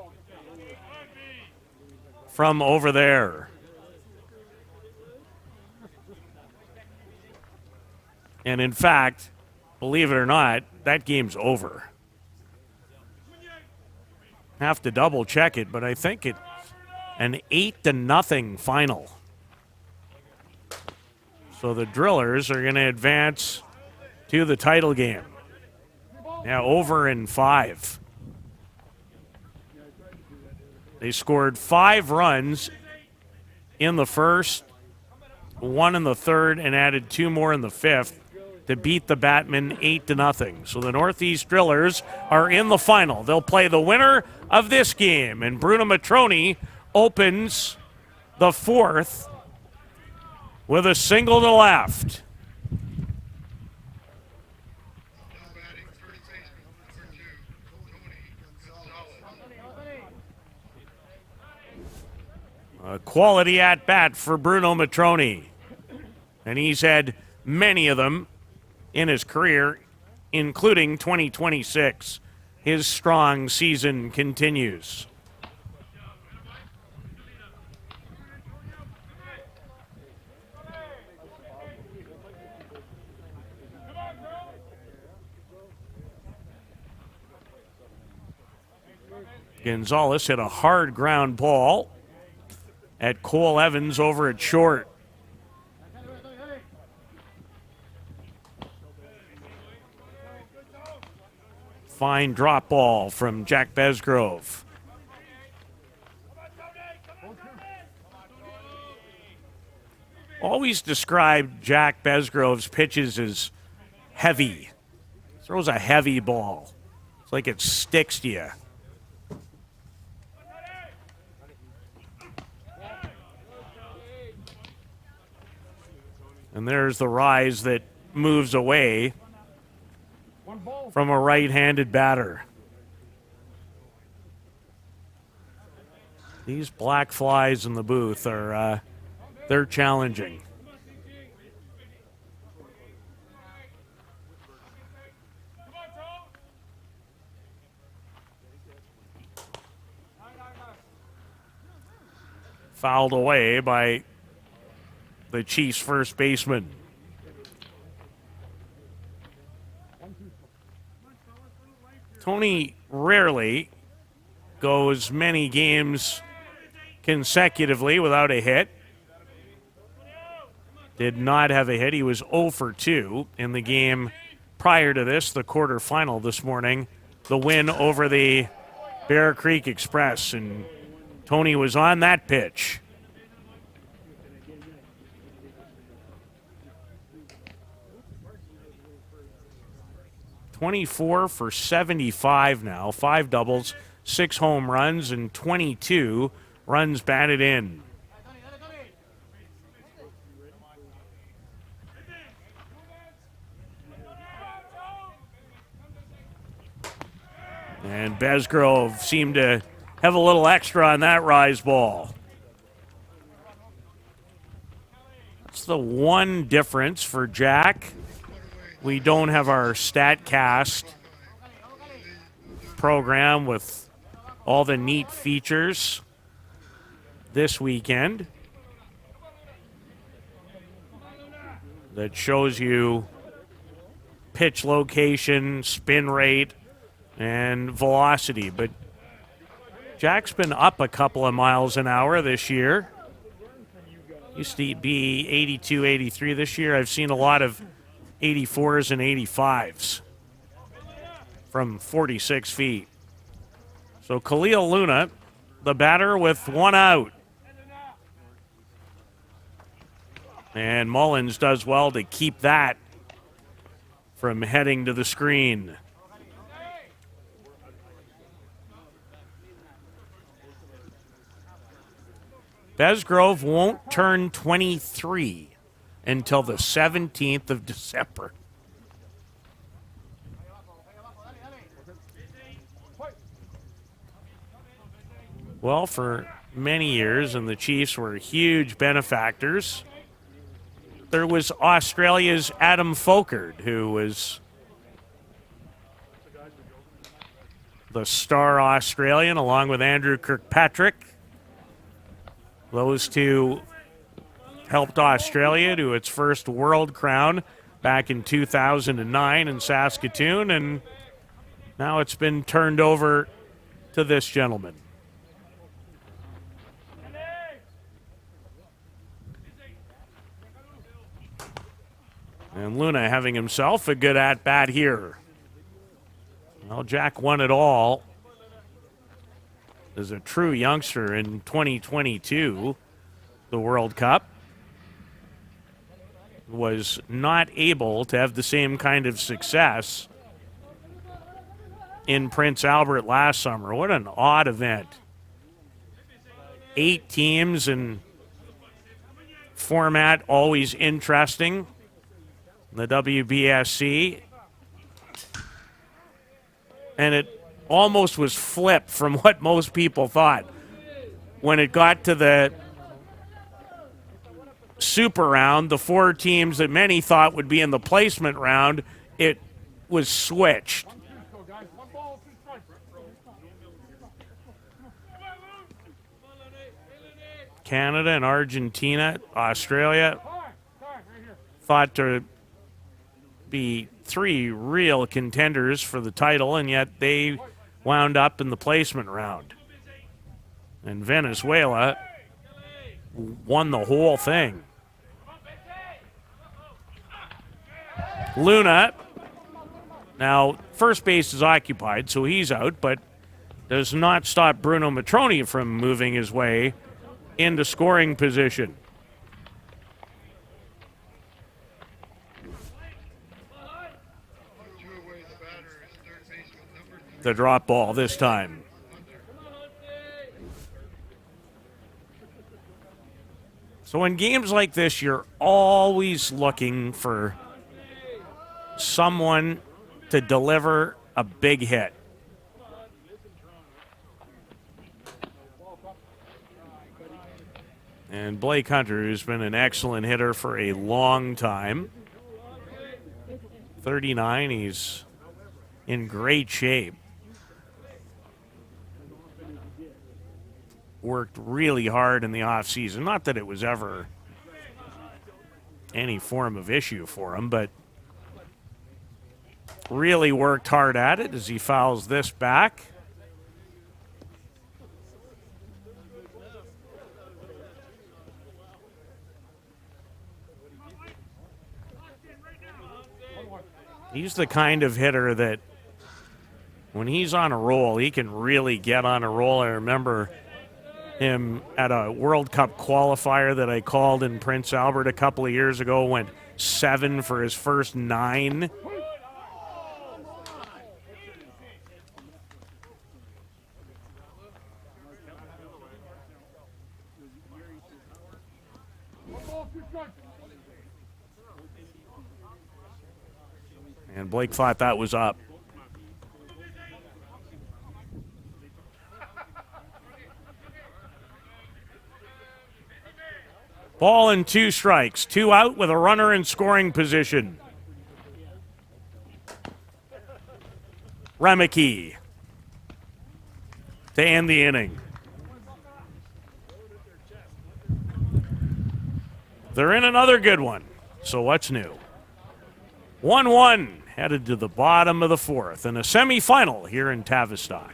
from over there. And in fact, believe it or not, that game's over. Have to double check it, but I think it's an 8-0 final. So the Drillers are going to advance to the title game. Now over in 5. They scored 5 runs in the first, 1 in the third, and added 2 more in the fifth to beat the Batmen 8-0. So the Northeast Drillers are in the final. They'll play the winner of this game, and Bruno Matroni opens the fourth with a single to left. A quality at-bat for Bruno Matroni. And he's had many of them in his career, including 2026. His strong season continues. Gonzalez hit a hard ground ball at Cole Evans over at short. Fine drop ball from Jack Besgrove. Always described Jack Besgrove's pitches as heavy. Throws a heavy ball. It's like it sticks to you. And there's the rise that moves away from a right-handed batter. These black flies in the booth are, they're challenging. Fouled away by the Chiefs' first baseman. Tony rarely goes many games consecutively without a hit. Did not have a hit. He was 0 for 2 in the game prior to this, the quarterfinal this morning, the win over the Bear Creek Express, and Tony was on that pitch. .24 for 75 now, 5 doubles, 6 home runs, and 22 runs batted in. And Besgrove seemed to have a little extra on that rise ball. It's the one difference for Jack. We don't have our StatCast program with all the neat features this weekend that shows you pitch location, spin rate, and velocity. But Jack's been up a couple of miles an hour this year. Used to be 82, 83. This year I've seen a lot of 84s and 85s from 46 feet. So Khalil Luna, the batter with one out. And Mullins does well to keep that from heading to the screen. Besgrove won't turn 23 until the 17th of December. Well, for many years, and the Chiefs were huge benefactors, there was Australia's Adam Folkert, who was the star Australian, along with Andrew Kirkpatrick. Those two helped Australia to its first world crown back in 2009 in Saskatoon, and now it's been turned over to this gentleman. And Luna having himself a good at-bat here. Well, Jack won it all as a true youngster in 2022, the World Cup. Was not able to have the same kind of success in Prince Albert last summer. What an odd event. 8 teams and format always interesting. The WBSC. And it almost was flipped from what most people thought. When it got to the Super Round, the 4 teams that many thought would be in the placement round, it was switched. Canada and Argentina, Australia, thought to be 3 real contenders for the title, and yet they wound up in the placement round. And Venezuela won the whole thing. Luna, now first base is occupied, so he's out, but does not stop Bruno Matroni from moving his way into scoring position. The drop ball this time. So in games like this, you're always looking for someone to deliver a big hit. And Blake Hunter, who's been an excellent hitter for a long time. 39, he's in great shape. Worked really hard in the offseason. Not that it was ever any form of issue for him, but really worked hard at it as he fouls this back. He's the kind of hitter that when he's on a roll, he can really get on a roll. I remember him at a World Cup qualifier that I called in Prince Albert a couple of years ago, went 7 for his first 9. And Blake thought that was up. Ball and 2 strikes. 2 out with a runner in scoring position. Remeke to end the inning. They're in another good one. So what's new? 1-1 headed to the bottom of the 4th in a semifinal here in Travistock.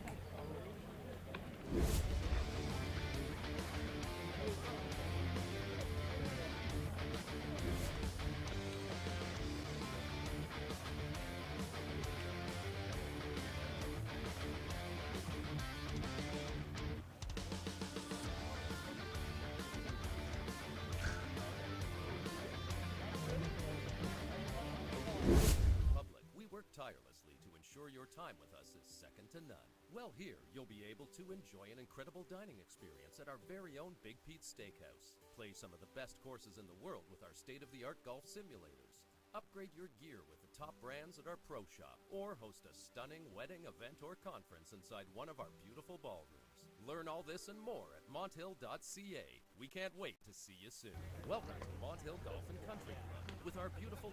Tirelessly to ensure your time with us is second to none. Well, here you'll be able to enjoy an incredible dining experience at our very own Big Pete's Steakhouse. Play some of the best courses in the world with our state-of-the-art golf simulators. Upgrade your gear with the top brands at our pro shop, or host a stunning wedding, event, or conference inside one of our beautiful ballrooms. Learn all this and more at monthill.ca. We can't wait to see you soon. Welcome to Monthill Golf and Country Club with our beautiful...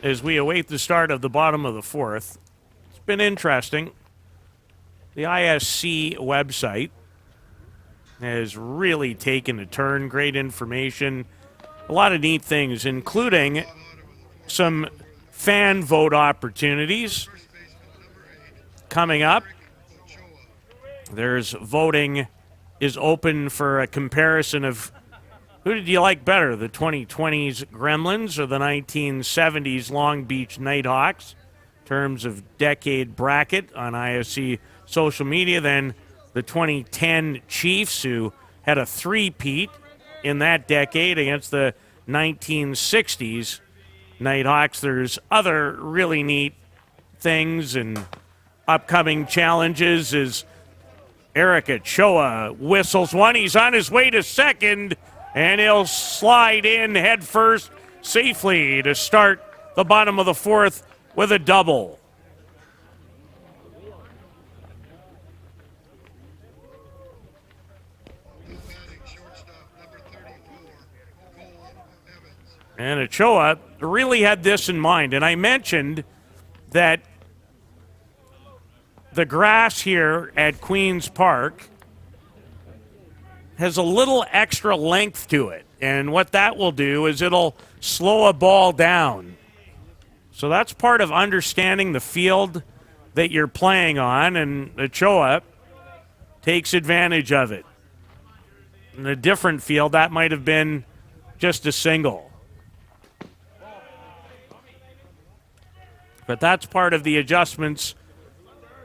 As we await the start of the bottom of the 4th, it's been interesting. The ISC website has really taken a turn. Great information. A lot of neat things, including some fan vote opportunities coming up. There's voting is open for a comparison of who did you like better, the 2020s Gremlins or the 1970s Long Beach Nighthawks, in terms of decade bracket on ISC social media. Then the 2010 Chiefs, who had a three-peat in that decade against the 1960s Nighthawks. There's other really neat things and upcoming challenges as Eric Ochoa whistles one. He's on his way to second, and he'll slide in head first safely to start the bottom of the 4th with a double. And Ochoa really had this in mind. And I mentioned that the grass here at Queen's Park has a little extra length to it. And what that will do is it'll slow a ball down. So that's part of understanding the field that you're playing on, and Ochoa takes advantage of it. In a different field, that might have been just a single. But that's part of the adjustments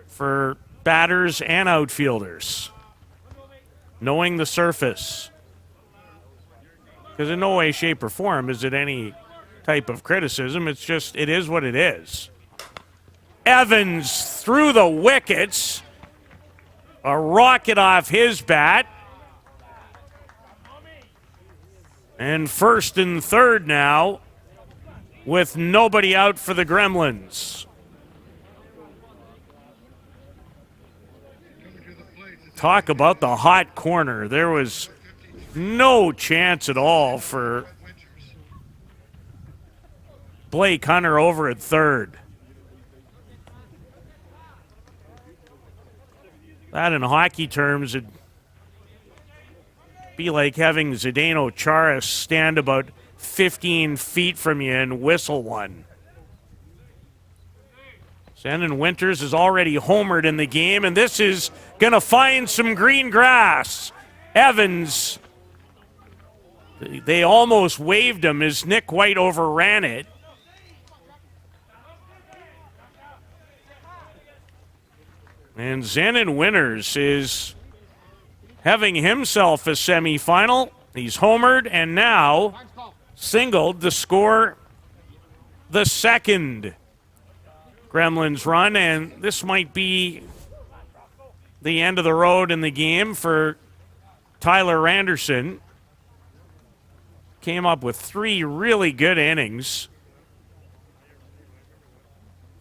for batters and outfielders. Knowing the surface. Because in no way, shape, or form is it any type of criticism. It's just, it is what it is. Evans through the wickets. A rocket off his bat. And first and third now with nobody out for the Gremlins. Talk about the hot corner. There was no chance at all for Blake Hunter over at third. That in hockey terms would be like having Zdeno Chara stand about 15 feet from you and whistle one. Shannon Winters is already homered in the game, and this is going to find some green grass. Evans, they almost waved him as Nick White overran it. And Shannon Winters is having himself a semifinal. He's homered and now singled to score the second Gremlins run, and this might be the end of the road in the game for Tyler Anderson. came up with 3 really good innings,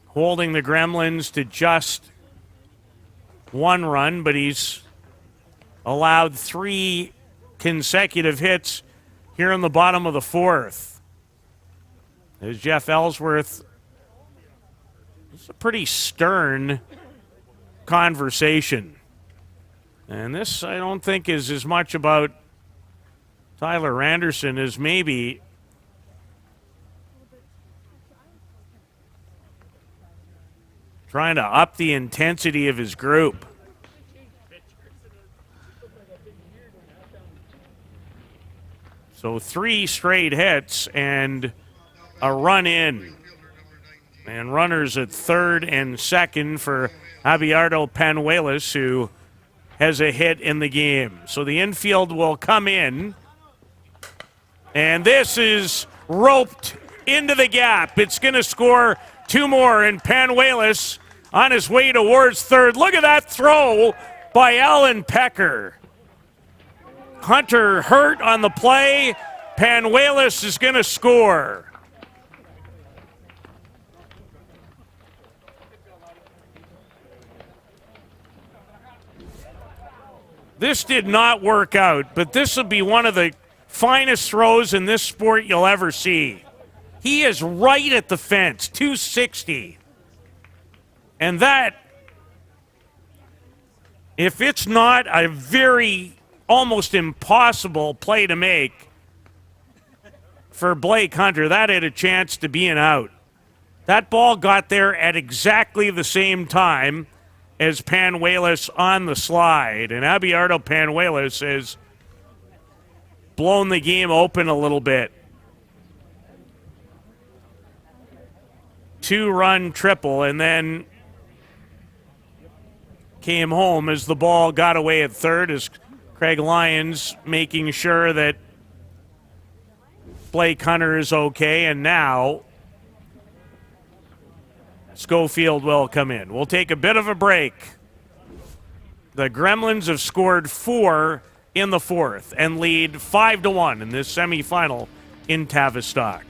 holding the Gremlins to just 1 run, but he's allowed 3 consecutive hits here in the bottom of the 4th. As Jeff Ellsworth, it's a pretty stern conversation. And this, I don't think, is as much about Tyler Anderson as maybe trying to up the intensity of his group. So 3 straight hits and a run in. And runners at third and second for Abelardo Panuelos, who has a hit in the game. So the infield will come in. And this is roped into the gap. It's going to score 2 more, and Panuelos on his way towards third. Look at that throw by Alan Pecker. Hunter hurt on the play. Panuelos is going to score. This did not work out, but this will be one of the finest throws in this sport you'll ever see. He is right at the fence, 260. And that, if it's not a very almost impossible play to make for Blake Hunter, that had a chance to be an out. That ball got there at exactly the same time as Panuelos on the slide. And Abelardo Panuelos has blown the game open a little bit. 2-run triple, and then came home as the ball got away at third, as Craig Lyons making sure that Blake Hunter is okay, and now Schofield will come in. We'll take a bit of a break. The Gremlins have scored 4 in the 4th and lead 5-1 in this semifinal in Travistock.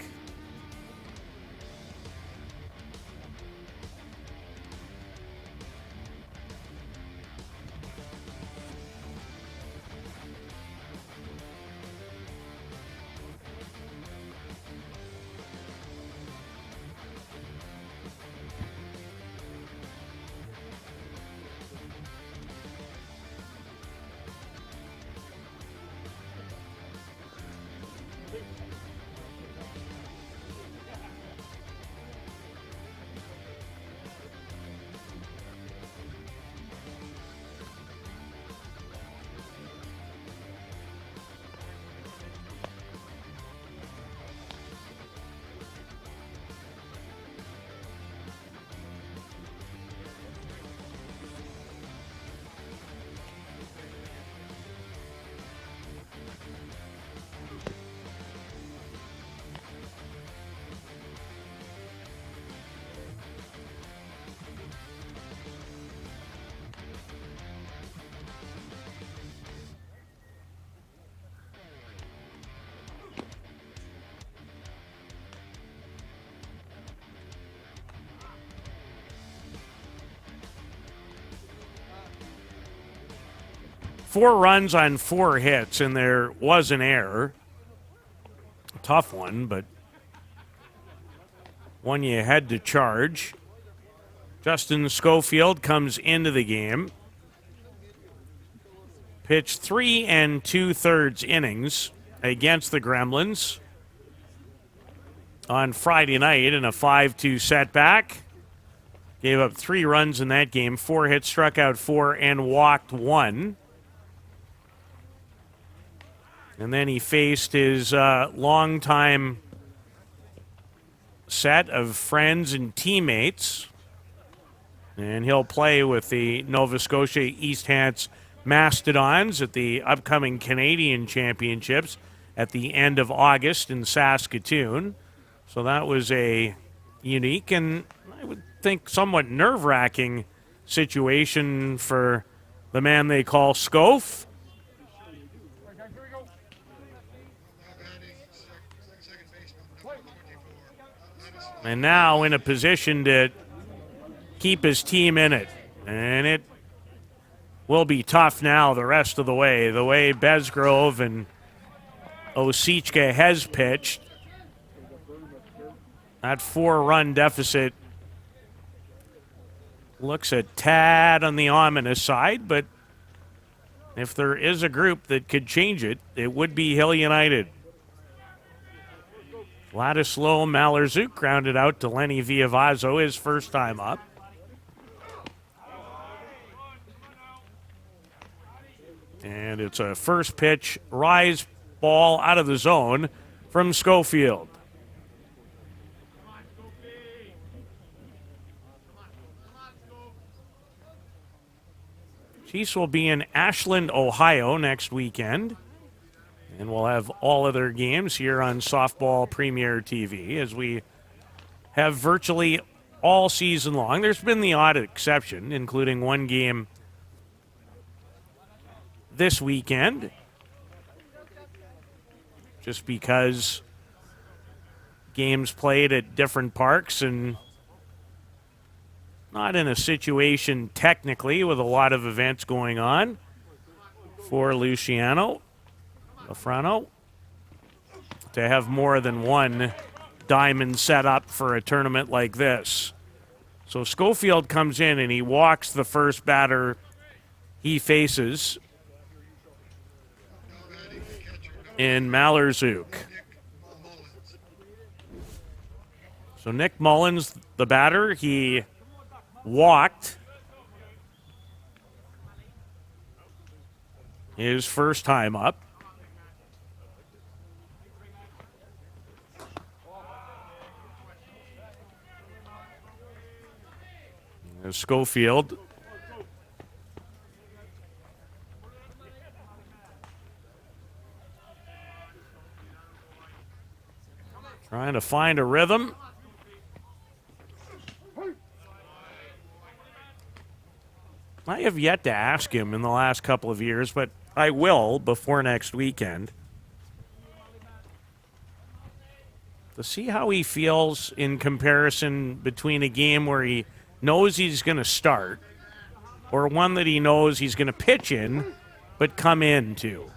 Four runs on 4 hits, and there was an error. A tough one, but one you had to charge. Justin Schofield comes into the game. Pitched 3 2/3 innings against the Gremlins on Friday night in a 5-2 setback. Gave up 3 runs in that game, 4 hits, struck out 4, and walked 1. And then he faced his longtime set of friends and teammates. And he'll play with the Nova Scotia East Hants Mastodons at the upcoming Canadian Championships at the end of August in Saskatoon. So that was a unique and I would think somewhat nerve-wracking situation for the man they call Scof. And now in a position to keep his team in it. And it will be tough now the rest of the way. The way Besgrove and Osichka has pitched. That 4-run deficit looks a tad on the ominous side, but if there is a group that could change it, it would be Hill United. Ladislav Malerzuk grounded out to Lenny Viavazo his first time up. And it's a first pitch rise ball out of the zone from Schofield. Chiefs will be in Ashland, Ohio next weekend. And we'll have all of their games here on Softball Premier TV as we have virtually all season long. There's been the odd exception, including one game this weekend, just because games played at different parks and not in a situation technically with a lot of events going on for Luciano Lafrano to have more than one diamond set up for a tournament like this. So Schofield comes in and he walks the first batter he faces in Malerzuk. So Nick Mullins, the batter, he walked his first time up. Schofield trying to find a rhythm. I have yet to ask him in the last couple of years, but I will before next weekend to see how he feels in comparison between a game where he knows he's going to start or one that he knows he's going to pitch in but come into.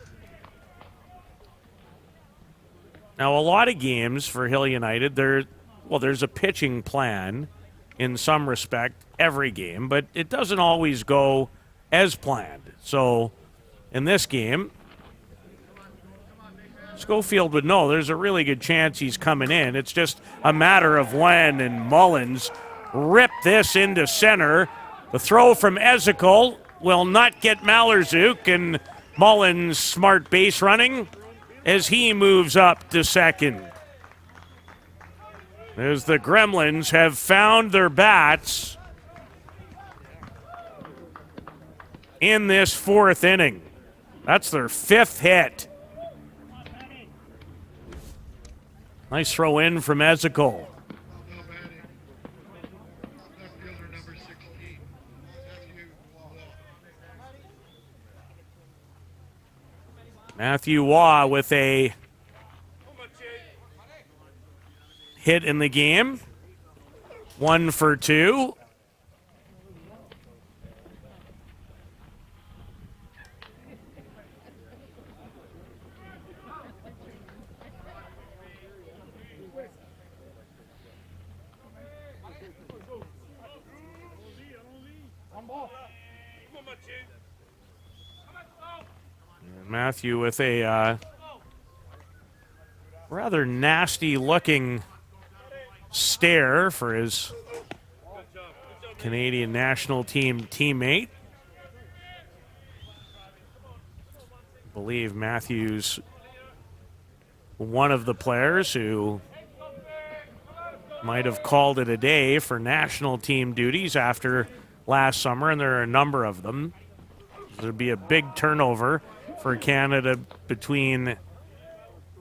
Now, a lot of games for Hill United, there's a pitching plan in some respect every game, but it doesn't always go as planned. So in this game, Schofield would know there's a really good chance he's coming in. It's just a matter of when, and Mullins ripped this into center. The throw from Ezekiel will not get Malerzuk, and Mullins smart base running as he moves up to second. As the Gremlins have found their bats in this fourth inning. That's their fifth hit. Nice throw in from Ezekiel. Matthew Waugh with a hit in the game. 1 for 2. Matthew with a rather nasty-looking stare for his Canadian national team teammate. I believe Matthew's one of the players who might have called it a day for national team duties after last summer, and there are a number of them. There'll be a big turnover for Canada between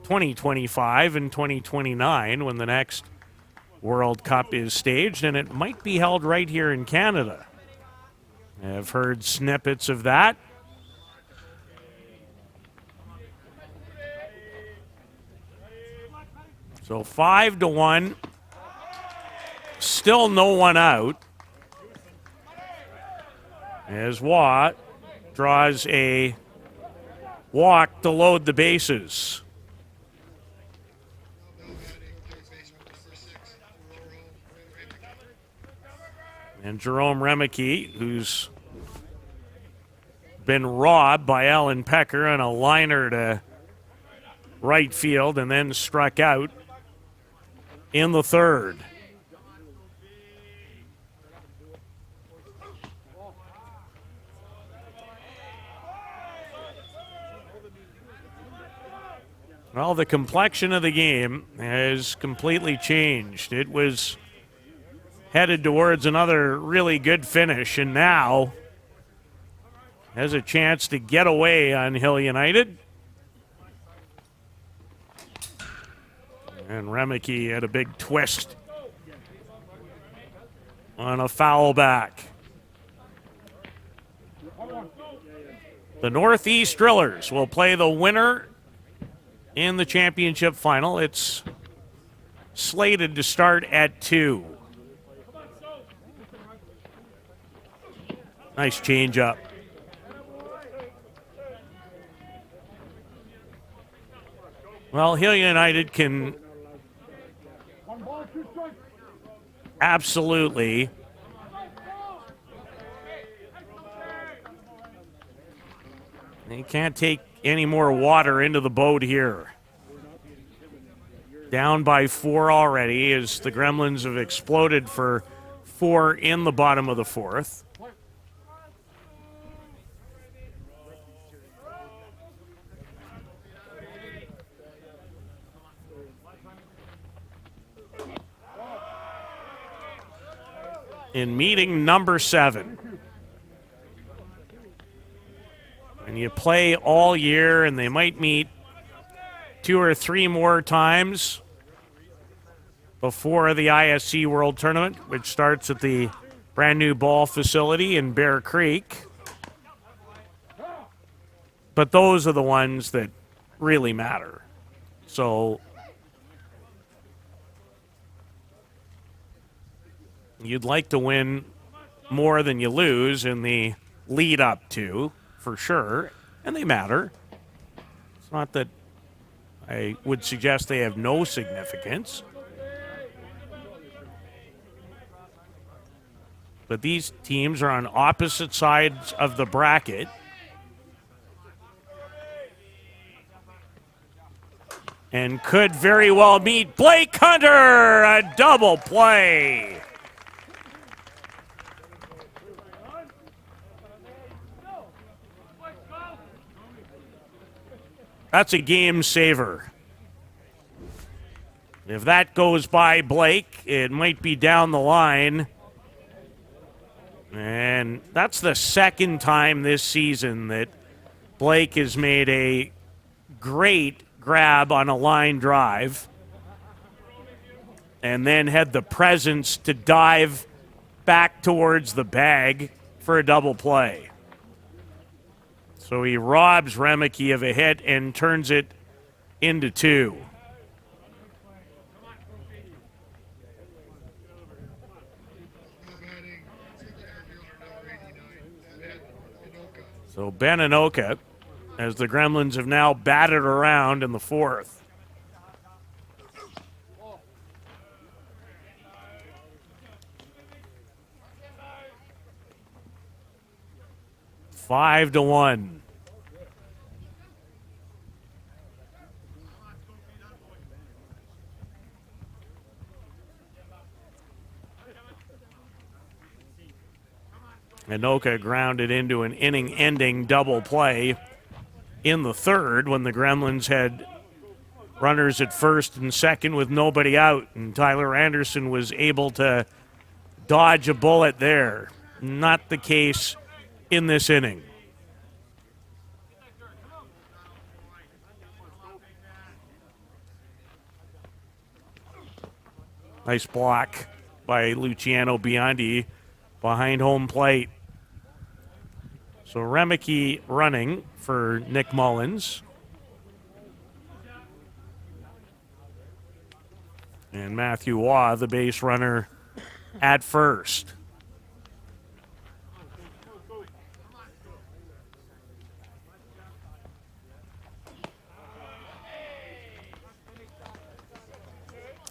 2025 and 2029 when the next World Cup is staged, and it might be held right here in Canada. I've heard snippets of that. So 5-1. Still no one out. As Watt draws a walk to load the bases. And Jerome Remeke, who's been robbed by Alan Pecker on a liner to right field and then struck out in the third. Well, the complexion of the game has completely changed. It was headed towards another really good finish, and now has a chance to get away on Hill United. And Remeke had a big twist on a foul back. The Northeast Drillers will play the winner in the championship final. It's slated to start at 2. Nice change up. Well, Hill United can absolutely they can't take any more water into the boat here. Down by 4 already as the Gremlins have exploded for 4 in the bottom of the 4th. In meeting number 7. And you play all year, and they might meet 2 or 3 more times before the ISC World Tournament, which starts at the brand new ball facility in Bear Creek. But those are the ones that really matter. So you'd like to win more than you lose in the lead up to, for sure, and they matter. It's not that I would suggest they have no significance. But these teams are on opposite sides of the bracket. And could very well meet Blake Hunter, a double play. That's a game saver. If that goes by Blake, it might be down the line. And that's the second time this season that Blake has made a great grab on a line drive and then had the presence to dive back towards the bag for a double play. So he robs Remeke of a hit and turns it into 2. So Ben Anoka, as the Gremlins have now batted around in the 4th. Five to 1. Anoka grounded into an inning-ending double play in the 3rd when the Gremlins had runners at 1st and 2nd with nobody out, and Tyler Anderson was able to dodge a bullet there. Not the case in this inning. Nice block by Luciano Biondi behind home plate. So Remeke running for Nick Mullins. And Matthew Waugh, the base runner, at first.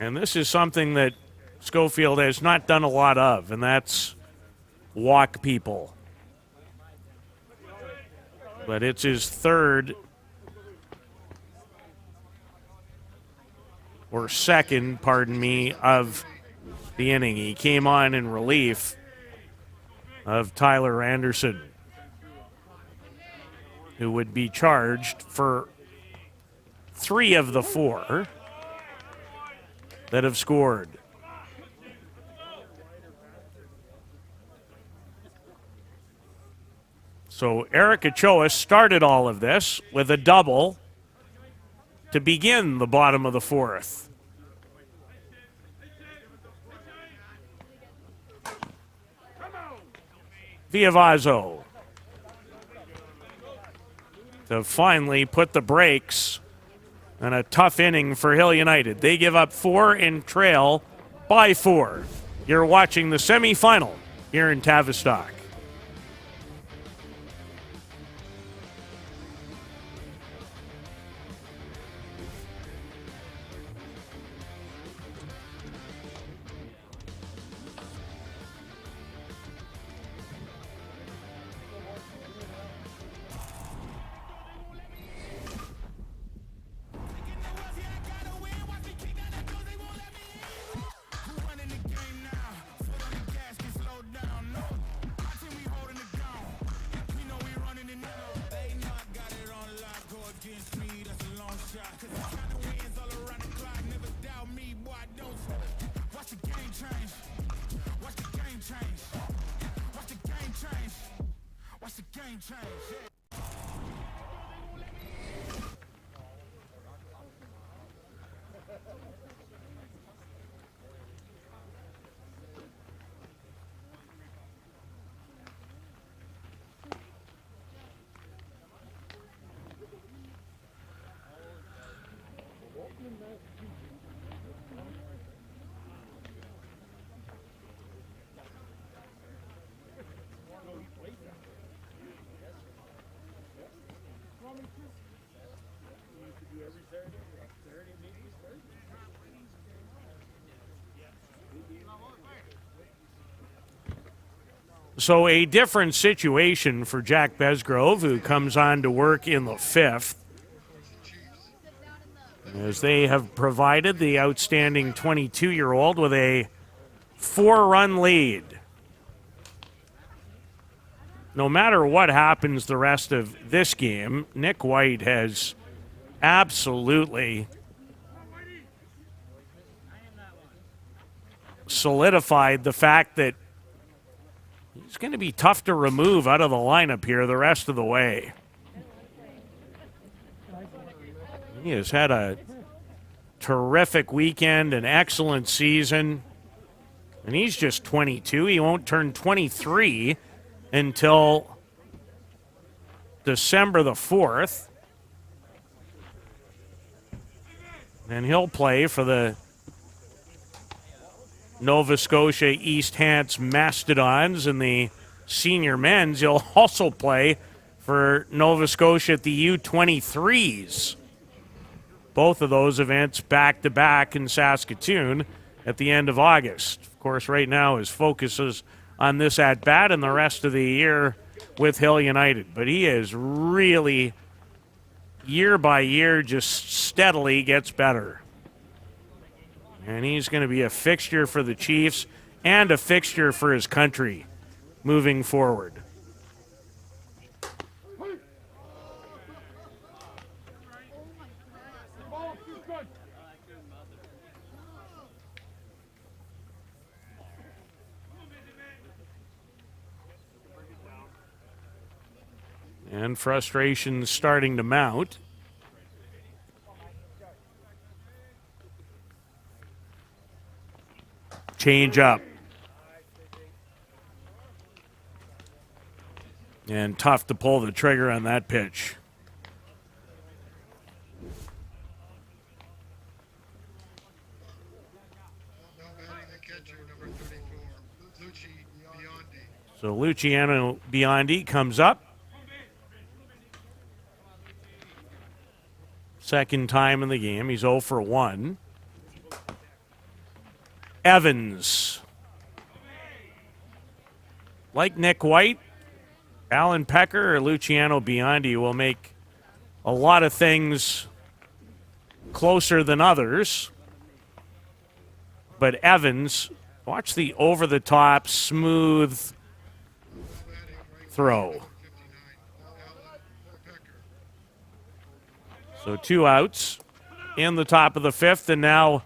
And this is something that Schofield has not done a lot of, and that's walk people. But it's his third or second, pardon me, of the inning. He came on in relief of Tyler Anderson, who would be charged for 3 of the 4 that have scored. So Eric Ochoa started all of this with a double to begin the bottom of the 4th. Viavazo to finally put the brakes on a tough inning for Hill United. They give up 4 and trail by 4. You're watching the semifinal here in Travistock. So a different situation for Jack Besgrove, who comes on to work in the 5th, as they have provided the outstanding 22-year-old with a 4-run lead. No matter what happens the rest of this game, Nick White has absolutely solidified the fact that he's going to be tough to remove out of the lineup here the rest of the way. He has had a terrific weekend, an excellent season, and he's just 22. He won't turn 23 until December the 4th. And he'll play for the Nova Scotia East Hants Mastodons in the senior men's. He'll also play for Nova Scotia at the U23s. Both of those events back-to-back in Saskatoon at the end of August. Of course, right now his focus is on this at-bat and the rest of the year with Hill United. But he is really, year by year, just steadily gets better. And he's going to be a fixture for the Chiefs and a fixture for his country moving forward. And frustration starting to mount. Change up. And tough to pull the trigger on that pitch. So Luciano Biondi comes up. Second time in the game. He's 0 for 1. Evans. Like Nick White, Alan Pecker or Luciano Biondi will make a lot of things closer than others. But Evans, watch the over-the-top, smooth throw. So 2 outs in the top of the 5th, and now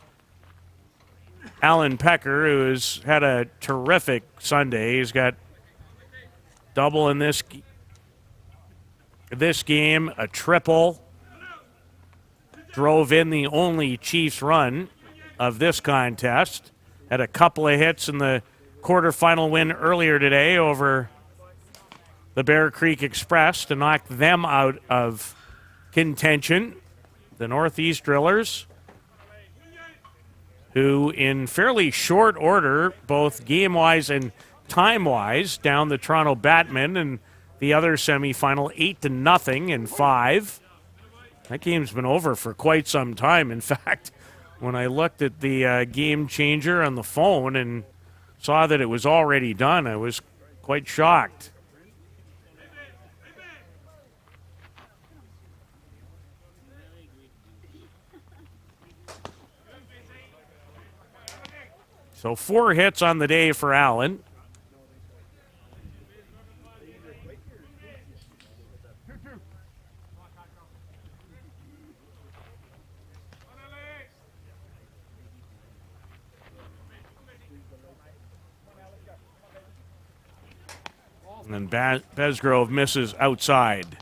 Alan Pecker, who has had a terrific Sunday. He's got double in this game, a triple. Drove in the only Chiefs run of this contest. Had a couple of hits in the quarterfinal win earlier today over the Bear Creek Express to knock them out of contention. The Northeast Drillers, who in fairly short order, both game-wise and time-wise, down the Toronto Batmen and the other semifinal 8-0 in 5. That game's been over for quite some time. In fact, when I looked at the game changer on the phone and saw that it was already done, I was quite shocked. So 4 hits on the day for Allen. And then Besgrove misses outside.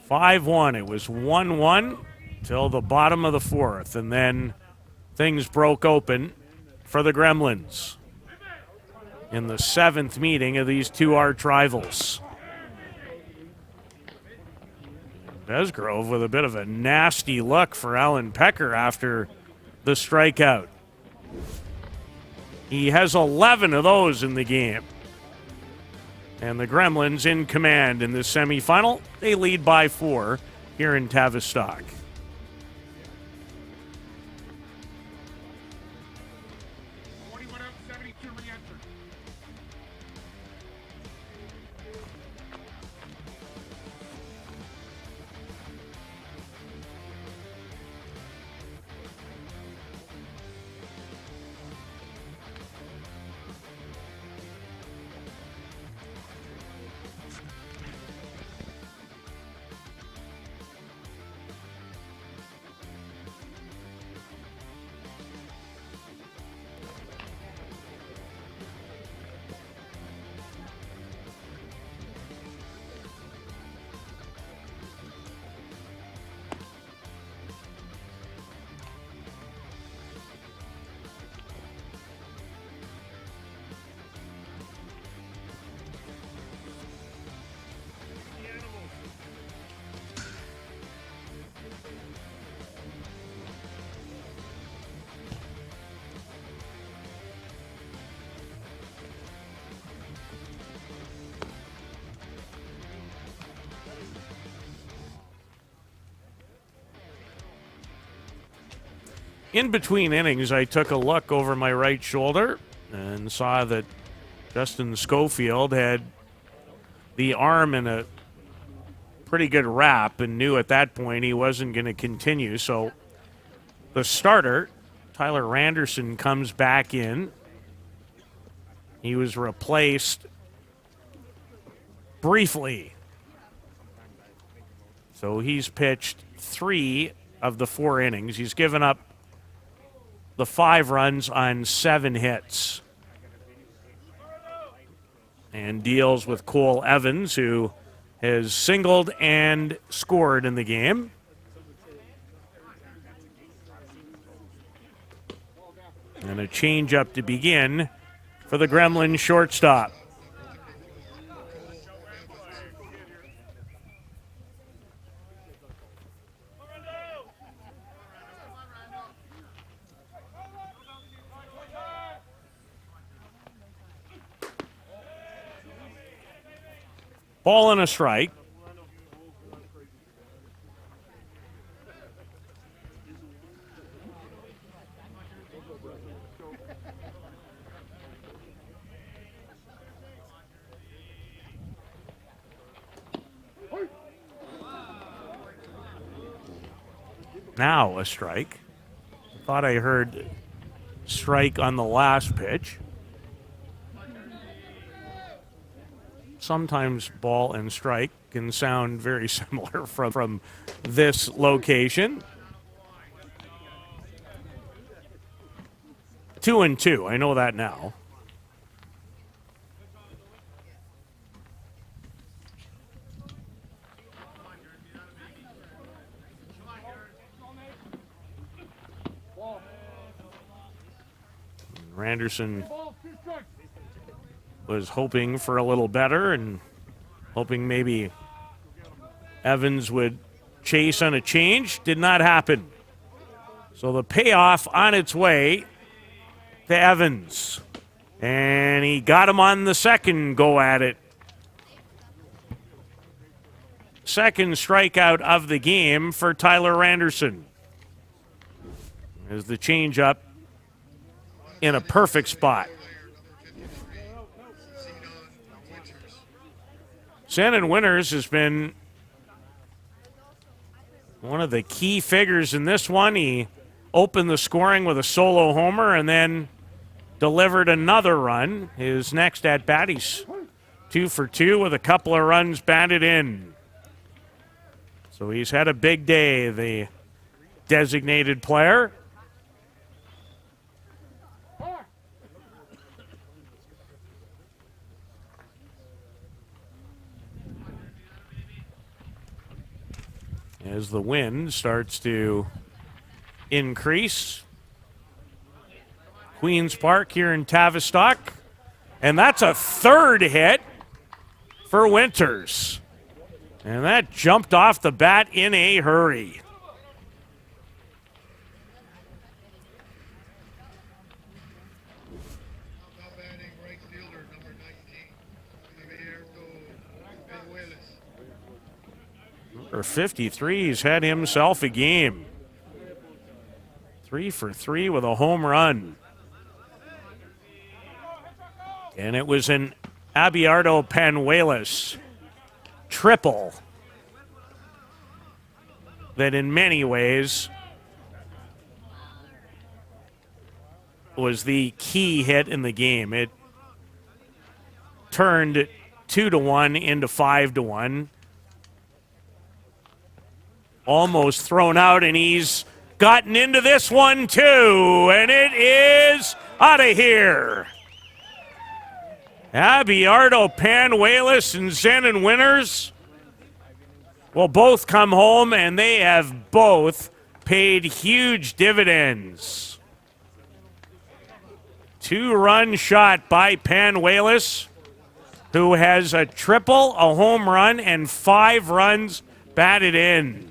5-1. It was 1-1 till the bottom of the 4th, and then things broke open for the Gremlins in the 7th meeting of these two arch rivals. Besgrove with a bit of a nasty look for Alan Pecker after the strikeout. He has 11 of those in the game. And the Gremlins in command in this semifinal. They lead by 4 here in Travistock. In between innings, I took a look over my right shoulder and saw that Justin Schofield had the arm in a pretty good wrap and knew at that point he wasn't going to continue. So the starter, Tyler Randerson, comes back in. He was replaced briefly. So he's pitched 3 of the 4 innings. He's given up the 5 runs on 7 hits. And deals with Cole Evans, who has singled and scored in the game. And a changeup to begin for the Gremlin shortstop. Ball and a strike. Now a strike. Thought I heard strike on the last pitch. Sometimes ball and strike can sound very similar from this location. 2-2. I know that now. Randerson was hoping for a little better and hoping maybe Evans would chase on a change. Did not happen. So the payoff on its way to Evans. And he got him on the second go at it. Second strikeout of the game for Tyler Randerson. As the changeup in a perfect spot. Shannon Winters has been one of the key figures in this one. He opened the scoring with a solo homer and then delivered another run. His next at bat, he's 2 for 2 with a couple of runs batted in. So he's had a big day, the designated player. As the wind starts to increase. Queen's Park here in Travistock. And that's a third hit for Winters. And that jumped off the bat in a hurry. Number 53, he's had himself a game. 3 for 3 with a home run. And it was an Abelardo Panuelos triple that in many ways was the key hit in the game. It turned 2-1 into 5-1. Almost thrown out, and he's gotten into this one too, and it is out of here. Abelardo Panuelos and Shannon Winters will both come home, and they have both paid huge dividends. 2-run shot by Panuelos, who has a triple, a home run, and 5 runs batted in.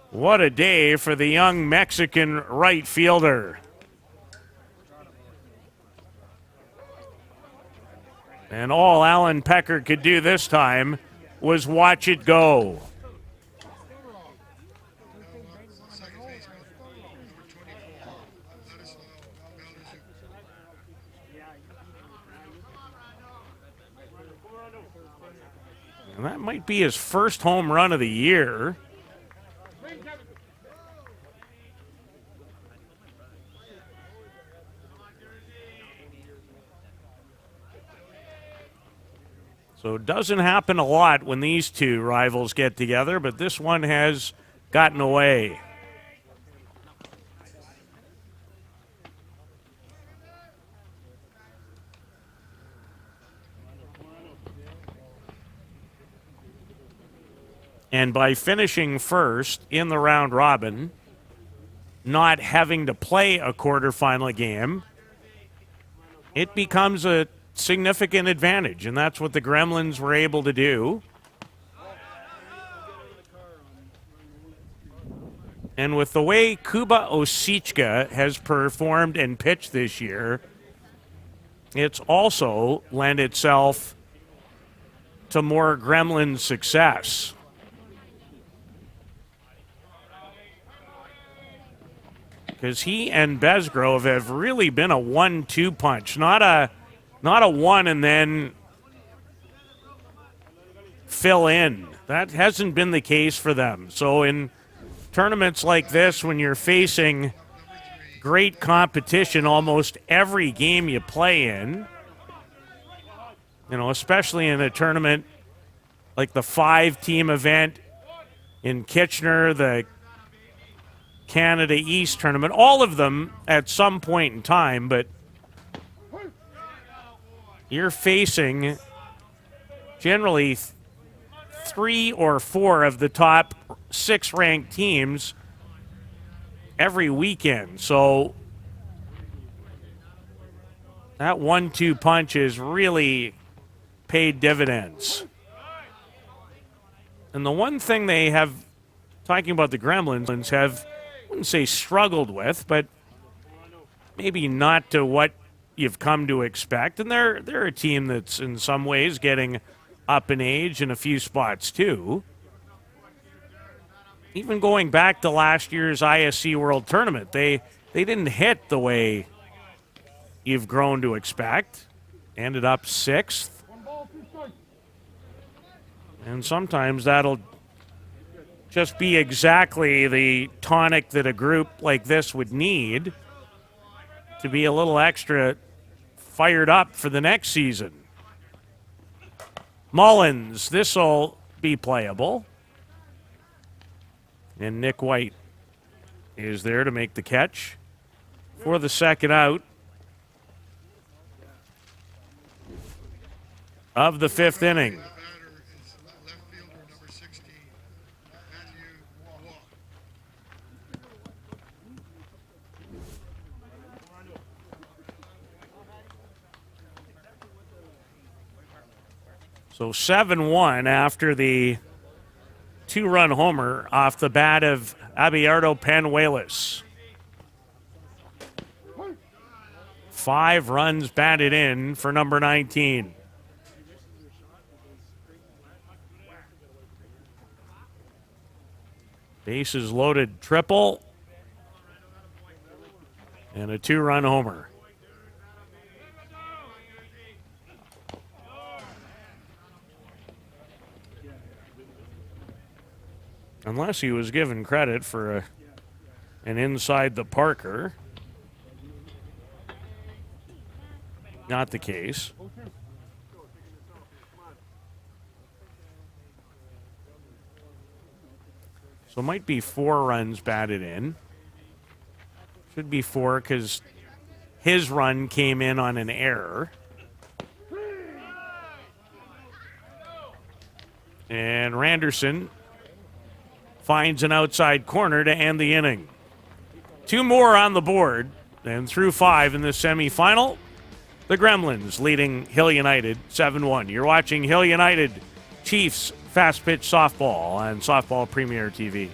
What a day for the young Mexican right fielder. And all Alan Pecker could do this time was watch it go. And that might be his first home run of the year. So it doesn't happen a lot when these two rivals get together, but this one has gotten away. And by finishing first in the round robin, not having to play a quarterfinal game, it becomes a significant advantage, and that's what the Gremlins were able to do. And with the way Kuba Osichka has performed and pitched this year, it's also lent itself to more Gremlin success. Because he and Besgrove have really been a 1-2 punch, not a one and then fill in. That hasn't been the case for them. So in tournaments like this, when you're facing great competition almost every game you play in, especially in a tournament like the 5-team event in Kitchener, the Canada East tournament, all of them at some point in time, but you're facing generally 3 or 4 of the top 6 ranked teams every weekend. So that 1-2 punch has really paid dividends. And the one thing they have, talking about the Gremlins, have, I wouldn't say struggled with, but maybe not to what you've come to expect. And they're a team that's in some ways getting up in age in a few spots too. Even going back to last year's ISC World Tournament, they didn't hit the way you've grown to expect. Ended up 6th. And sometimes that'll just be exactly the tonic that a group like this would need to be a little extra fired up for the next season. Mullins, this will be playable. And Nick White is there to make the catch for the second out of the 5th inning. So 7-1 after the 2-run homer off the bat of Abelardo Panuelos. 5 runs batted in for number 19. Bases loaded triple and a 2-run homer. Unless he was given credit for an inside the Parker. Not the case. So it might be 4 runs batted in. Should be 4 because his run came in on an error. And Randerson finds an outside corner to end the inning. 2 more on the board, and through 5 in the semifinal, the Gremlins leading Hill United 7-1. You're watching Hill United Chiefs Fast Pitch Softball on Softball Premier TV.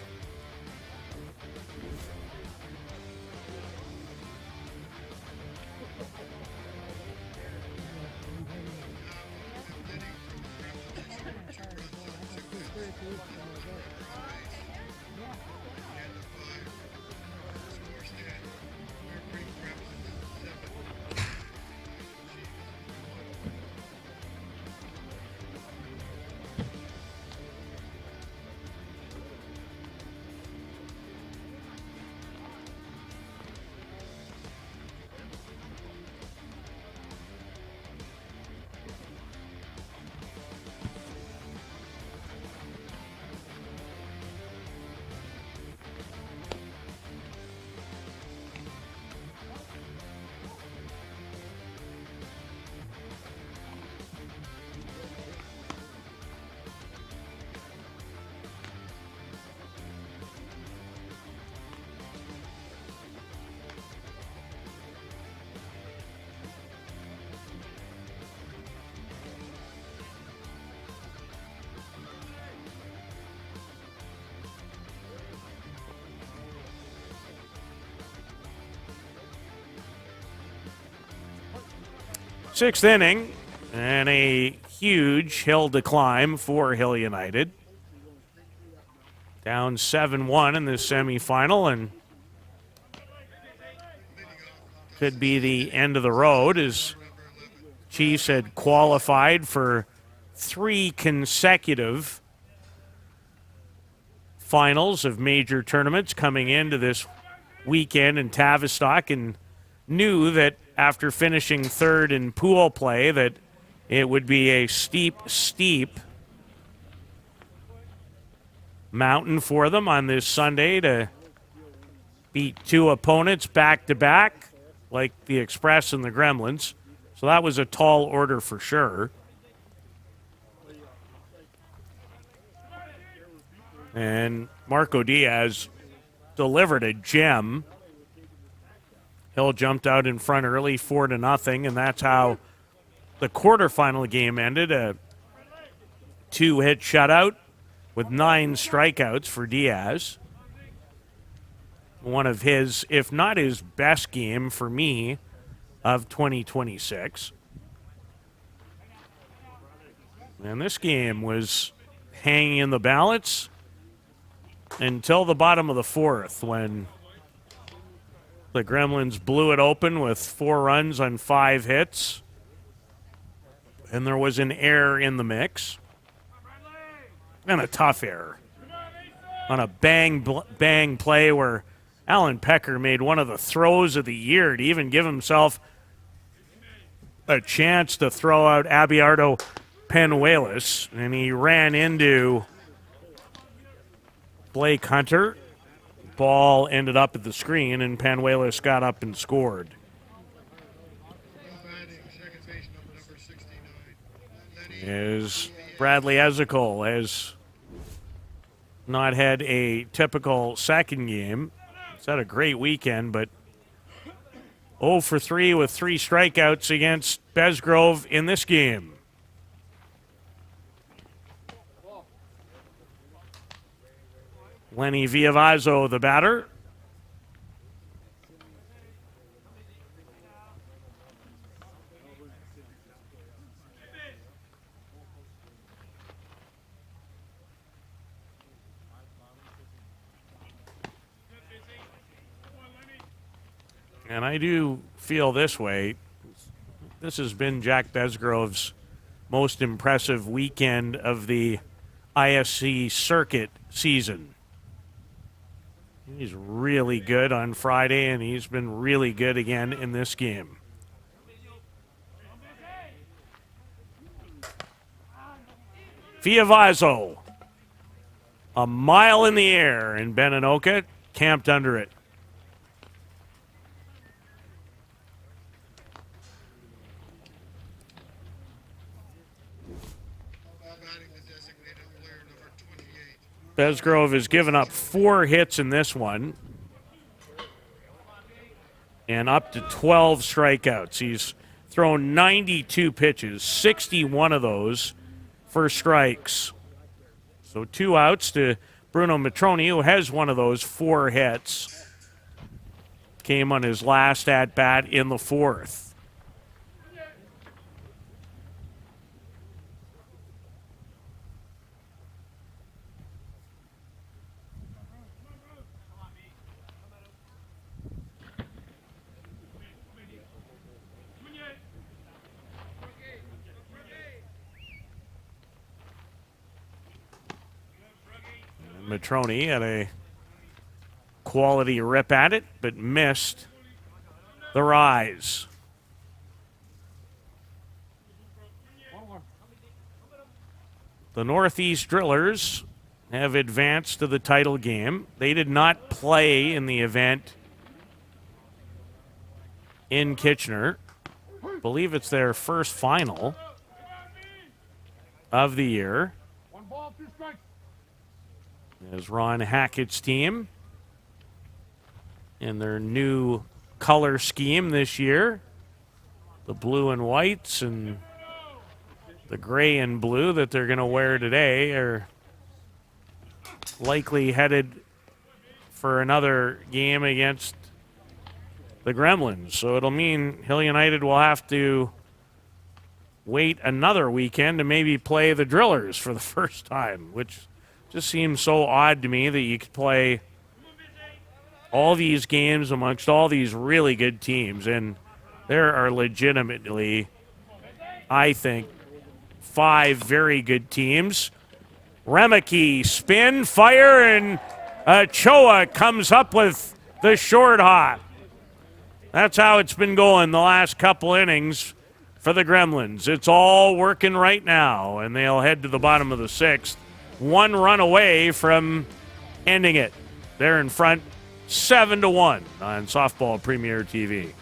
Sixth inning, and a huge hill to climb for Hill United. Down 7-1 in this semifinal, and could be the end of the road, as Chiefs had qualified for 3 consecutive finals of major tournaments coming into this weekend in Tavistock, and knew that after finishing third in pool play that it would be a steep mountain for them on this Sunday to beat 2 opponents back-to-back like the Express and the Gremlins. So that was a tall order for sure. And Marco Diaz delivered a gem. Hill jumped out in front early, 4-0, and that's how the quarterfinal game ended. A 2-hit shutout with 9 strikeouts for Diaz. One of his, if not his best game for me, of 2026. And this game was hanging in the balance until the bottom of the 4th, when the Gremlins blew it open with 4 runs on 5 hits. And there was an error in the mix. And a tough error. On a bang play where Alan Pecker made one of the throws of the year to even give himself a chance to throw out Abiardo Penuelas. And he ran into Blake Hunter. Ball ended up at the screen, and Penuelas got up and scored. As Bradley Ezekiel has not had a typical second game. He's had a great weekend, but 0 for 3 with 3 strikeouts against Besgrove in this game. Lenny Villavazzo, the batter. And I do feel this way. This has been Jack Besgrove's most impressive weekend of the ISC circuit season. He's really good on Friday, and he's been really good again in this game. Villavazzo, a mile in the air, and Beninoka camped under it. Besgrove has given up 4 hits in this one and up to 12 strikeouts. He's thrown 92 pitches, 61 of those for strikes. So 2 outs to Bruno Matroni, who has one of those 4 hits. Came on his last at-bat in the 4th. Matroni had a quality rip at it, but missed the rise. The Northeast Drillers have advanced to the title game. They did not play in the event in Kitchener. I believe it's their first final of the year. As Ron Hackett's team in their new color scheme this year. The blue and whites and the gray and blue that they're going to wear today are likely headed for another game against the Gremlins. So it'll mean Hill United will have to wait another weekend to maybe play the Drillers for the first time, which just seems so odd to me that you could play all these games amongst all these really good teams. And there are legitimately, I think, 5 very good teams. Remeke, spin, fire, and Choa comes up with the short hop. That's how it's been going the last couple innings for the Gremlins. It's all working right now, and they'll head to the bottom of the 6th. 1 run away from ending it. They're in front 7-1 on Softball Premier TV.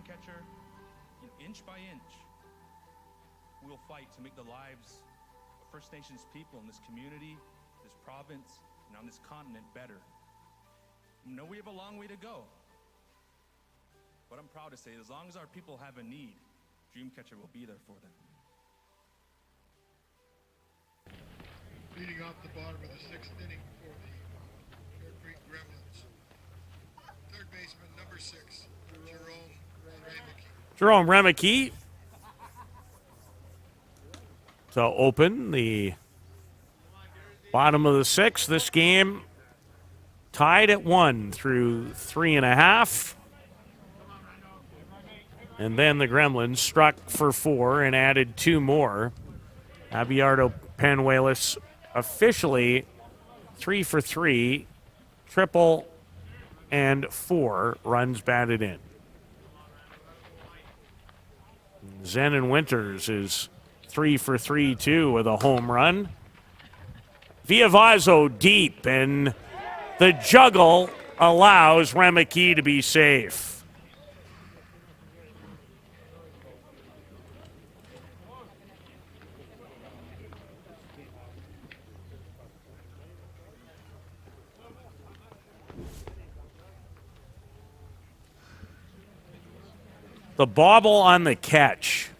Catcher, inch by inch, we will fight to make the lives of First Nations people in this community, this province, and on this continent better. I know we have a long way to go, but I'm proud to say as long as our people have a need, Dreamcatcher will be there for them. Leading off the bottom of the 6th inning for the North Creek Gremlins, third baseman number 6, Jerome Remeke to open the bottom of the 6th. This game tied at 1 through 3.5. And then the Gremlins struck for 4 and added 2 more. Abiardo Panuelos officially 3 for 3, triple and 4 runs batted in. Zenon Winters is 3 for 3 too with a home run. Viavazo deep, and the juggle allows Remeke to be safe. The bobble on the catch.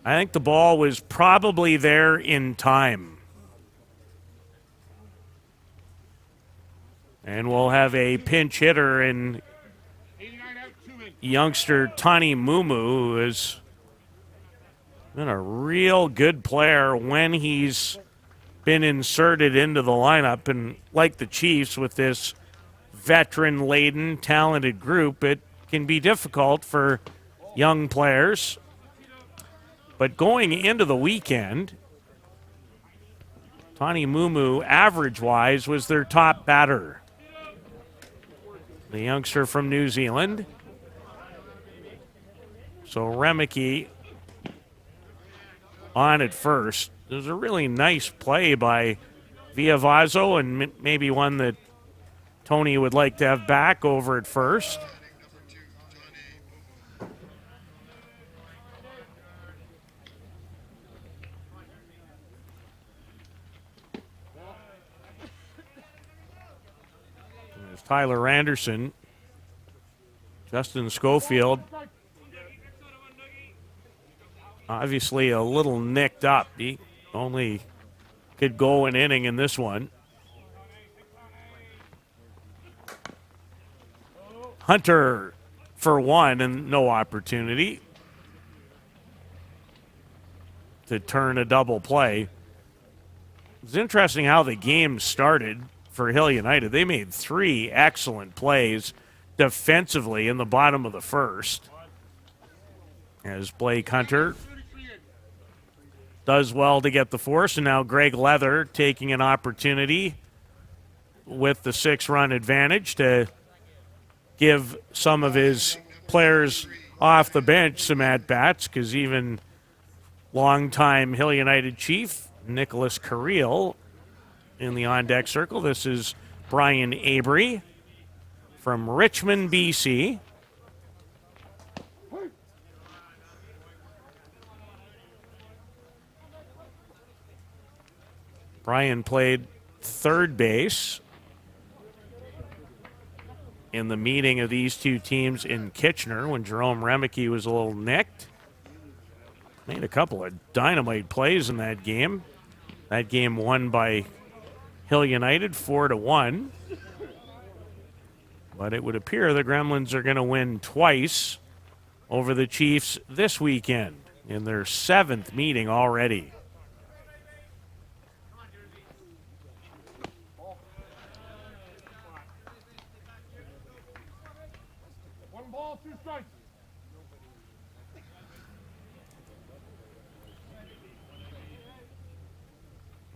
I think the ball was probably there in time. And we'll have a pinch hitter in youngster Tani Mumu, who has been a real good player when he's been inserted into the lineup. And like the Chiefs, with this veteran-laden, talented group, it can be difficult for young players. But going into the weekend, Tani Mumu, average-wise, was their top batter. The youngster from New Zealand. So Remeke on at first. It was a really nice play by Viavazo, and maybe one that Tony would like to have back over at first. Tyler Anderson, Justin Schofield, obviously a little nicked up. He only could go an inning in this one. Hunter for 1 and no opportunity to turn a double play. It's interesting how the game started for Hill United. They made 3 excellent plays defensively in the bottom of the first, as Blake Hunter does well to get the force, and now Greg Leather taking an opportunity with the 6-run advantage to give some of his players off the bench some at-bats, because even longtime Hill United Chief Nicholas Carril in the on-deck circle. This is Brian Avery from Richmond, BC. Brian played third base in the meeting of these two teams in Kitchener when Jerome Remeke was a little nicked. Made a couple of dynamite plays in that game. That game won by Hill United 4-1. But it would appear the Gremlins are going to win twice over the Chiefs this weekend in their 7th meeting already.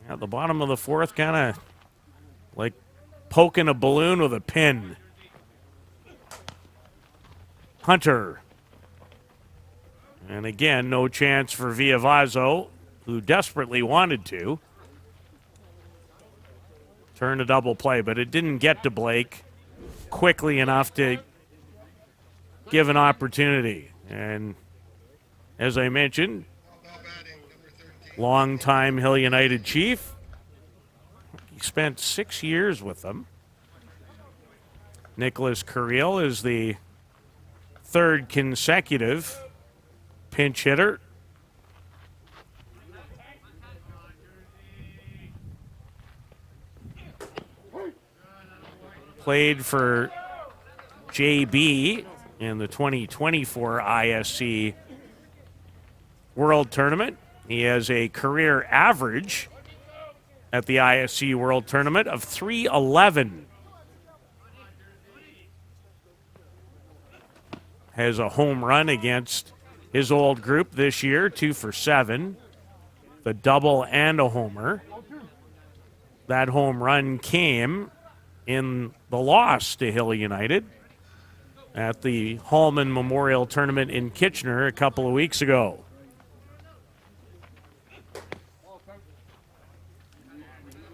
At the bottom of the 4th, kind of like poking a balloon with a pin. Hunter. And again, no chance for Villavazo, who desperately wanted to turn a double play, but it didn't get to Blake quickly enough to give an opportunity. And as I mentioned, longtime Hill United Chief. He spent 6 years with them. Nicholas Carril is the 3rd consecutive pinch hitter. Played for JB in the 2024 ISC World Tournament. He has a career average at the ISC World Tournament of .311. Has a home run against his old group this year, 2 for 7. The double and a homer. That home run came in the loss to Hill United at the Hallman Memorial Tournament in Kitchener a couple of weeks ago.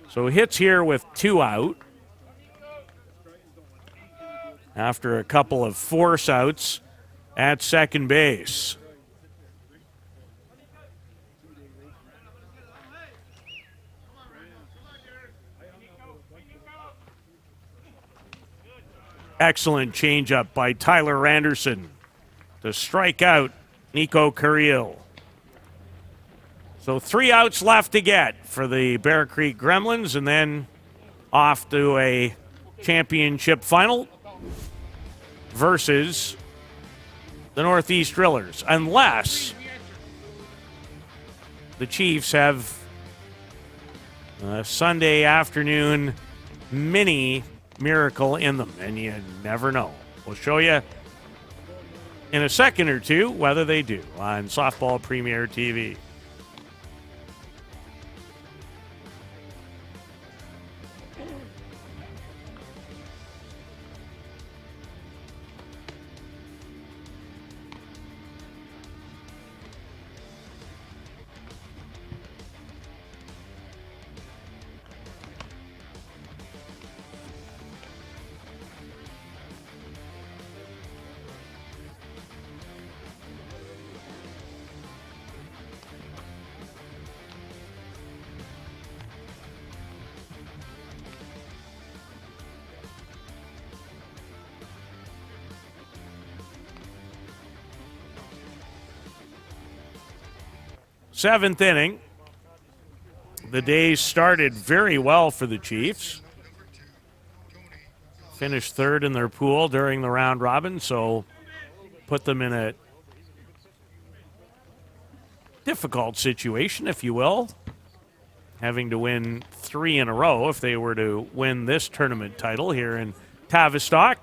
So hits here with 2 out after a couple of force outs at second base. Excellent changeup by Tyler Randerson to strike out Nico Carril. So 3 outs left to get for the Bear Creek Gremlins, and then off to a championship final versus the Northeast Drillers, unless the Chiefs have a Sunday afternoon mini miracle in them, and you never know. We'll show you in a second or two whether they do on Softball Premier TV. Seventh inning. The day started very well for the Chiefs. Finished 3rd in their pool during the round robin, so put them in a difficult situation, if you will, having to win 3 in a row if they were to win this tournament title here in Tavistock.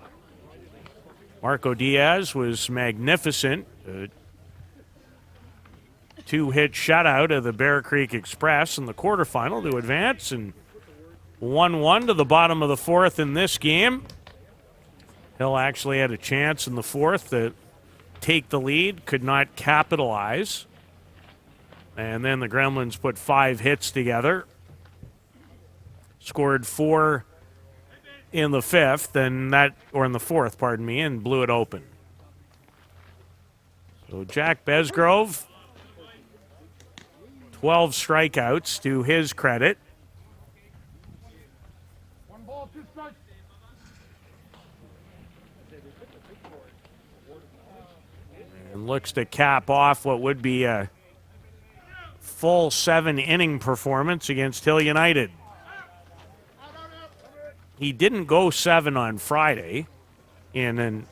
Marco Diaz was magnificent. 2-hit shutout of the Bear Creek Express in the quarterfinal to advance, and 1-1 to the bottom of the fourth in this game. Hill actually had a chance in the fourth to take the lead, could not capitalize. And then the Gremlins put 5 hits together, scored 4 in the fifth, and in the fourth, pardon me, and blew it open. So Jack Besgrove, 12 strikeouts to his credit. And looks to cap off what would be a full 7-inning performance against Hill United. He didn't go 7 on Friday in an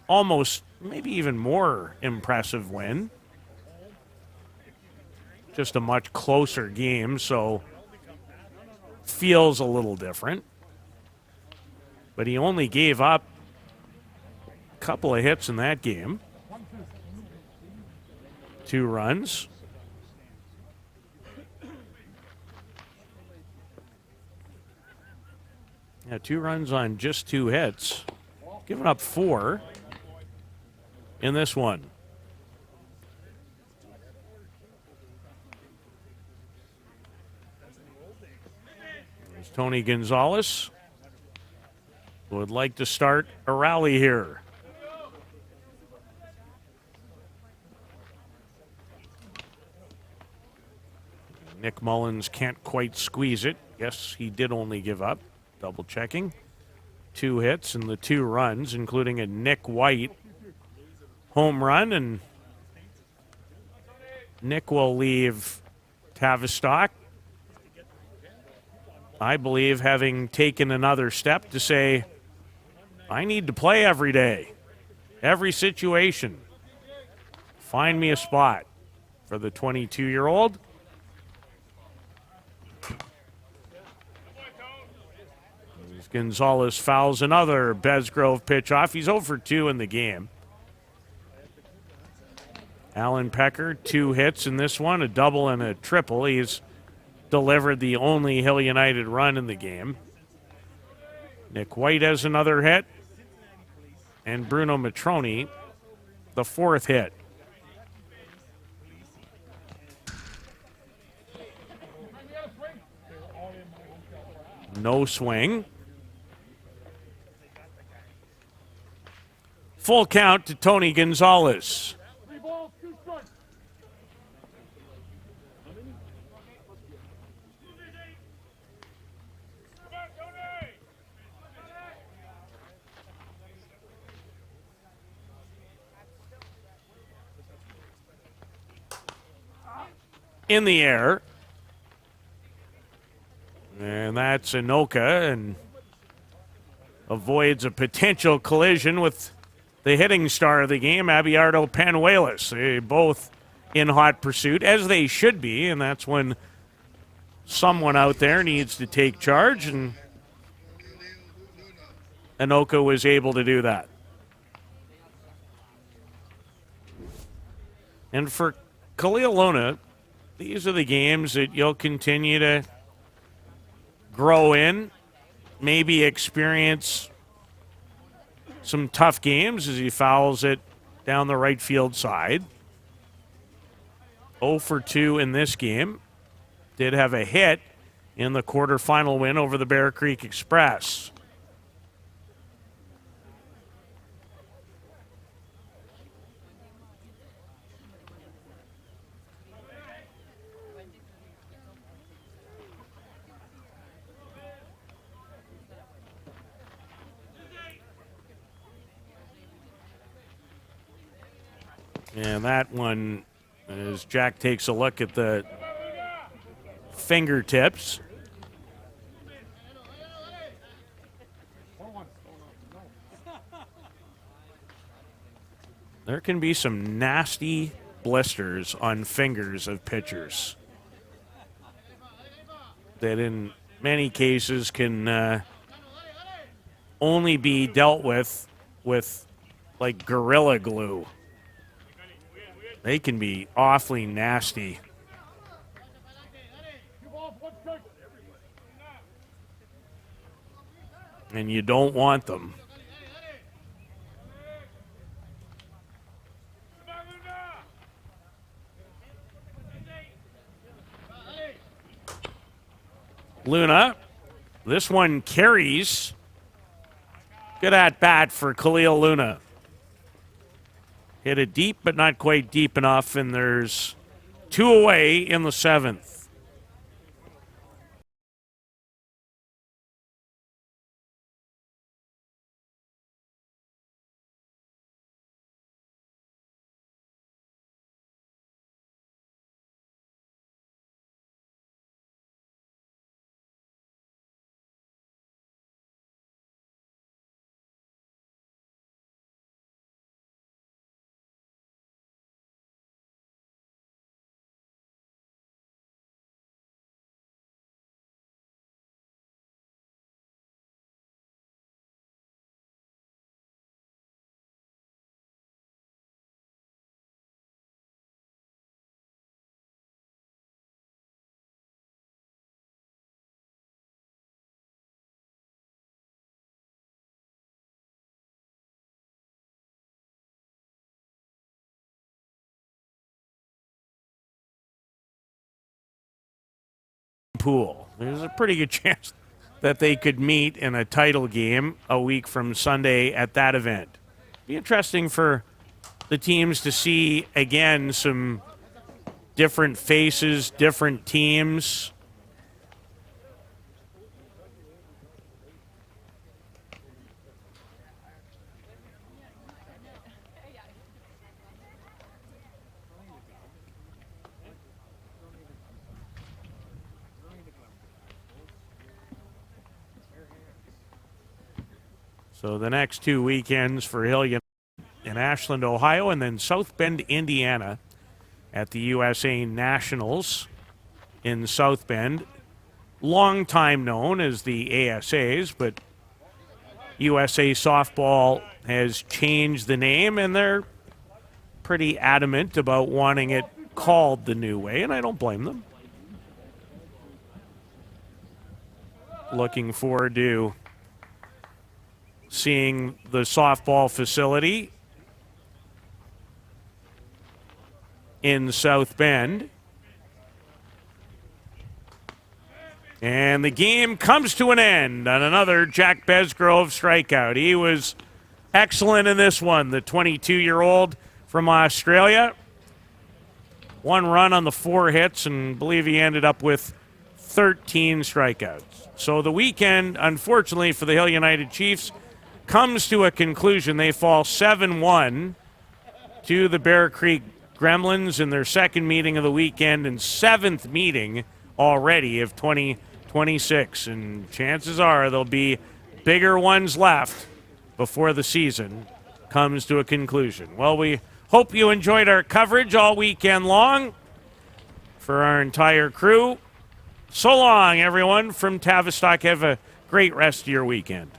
almost, maybe even more impressive win. Just a much closer game, so feels a little different. But he only gave up a couple of hits in that game. 2 runs. Yeah, 2 runs on just 2 hits. Giving up 4 in this one. There's Tony Gonzalez, who would like to start a rally here. Nick Mullins can't quite squeeze it. Yes, he did only give up. Double checking. 2 hits and the 2 runs, including a Nick White home run. And Nick will leave Travistock, I believe, having taken another step to say, I need to play every day, every situation. Find me a spot for the 22-year-old. Gonzalez fouls another Besgrove pitch off. He's 0 for 2 in the game. Alan Pecker, 2 hits in this one, a double and a triple. He's delivered the only Hill United run in the game. Nick White has another hit. And Bruno Matroni, the 4th hit. No swing. Full count to Tony Gonzalez. In the air. And that's Anoka, and avoids a potential collision with the hitting star of the game, Abiardo Panuelos. They both in hot pursuit, as they should be, and that's when someone out there needs to take charge, and Anoka was able to do that. And for Khalil Luna, these are the games that you'll continue to grow in, maybe experience some tough games as he fouls it down the right field side. 0 for 2 in this game. Did have a hit in the quarterfinal win over the Bear Creek Express. And that one, as Jack takes a look at the fingertips. There can be some nasty blisters on fingers of pitchers that in many cases can only be dealt with like Gorilla Glue. They can be awfully nasty. And you don't want them. Luna, this one carries. Good at bat for Khalil Luna. Hit it deep, but not quite deep enough, and there's 2 away in the 7th. Pool. There's a pretty good chance that they could meet in a title game a week from Sunday at that event. Be interesting for the teams to see again some different faces, different teams. So the next 2 weekends for Hill United in Ashland, Ohio, and then South Bend, Indiana at the USA Nationals in South Bend. Long time known as the ASAs, but USA Softball has changed the name, and they're pretty adamant about wanting it called the new way, and I don't blame them. Looking forward to seeing the softball facility in South Bend. And the game comes to an end on another Jack Besgrove strikeout. He was excellent in this one, the 22-year-old from Australia. 1 run on the 4 hits, and I believe he ended up with 13 strikeouts. So the weekend, unfortunately for the Hill United Chiefs, comes to a conclusion. They fall 7-1 to the Bear Creek Gremlins in their second meeting of the weekend and 7th meeting already of 2026. And chances are there'll be bigger ones left before the season comes to a conclusion. Well, we hope you enjoyed our coverage all weekend long. For our entire crew, so long, everyone, from Travistock. Have a great rest of your weekend.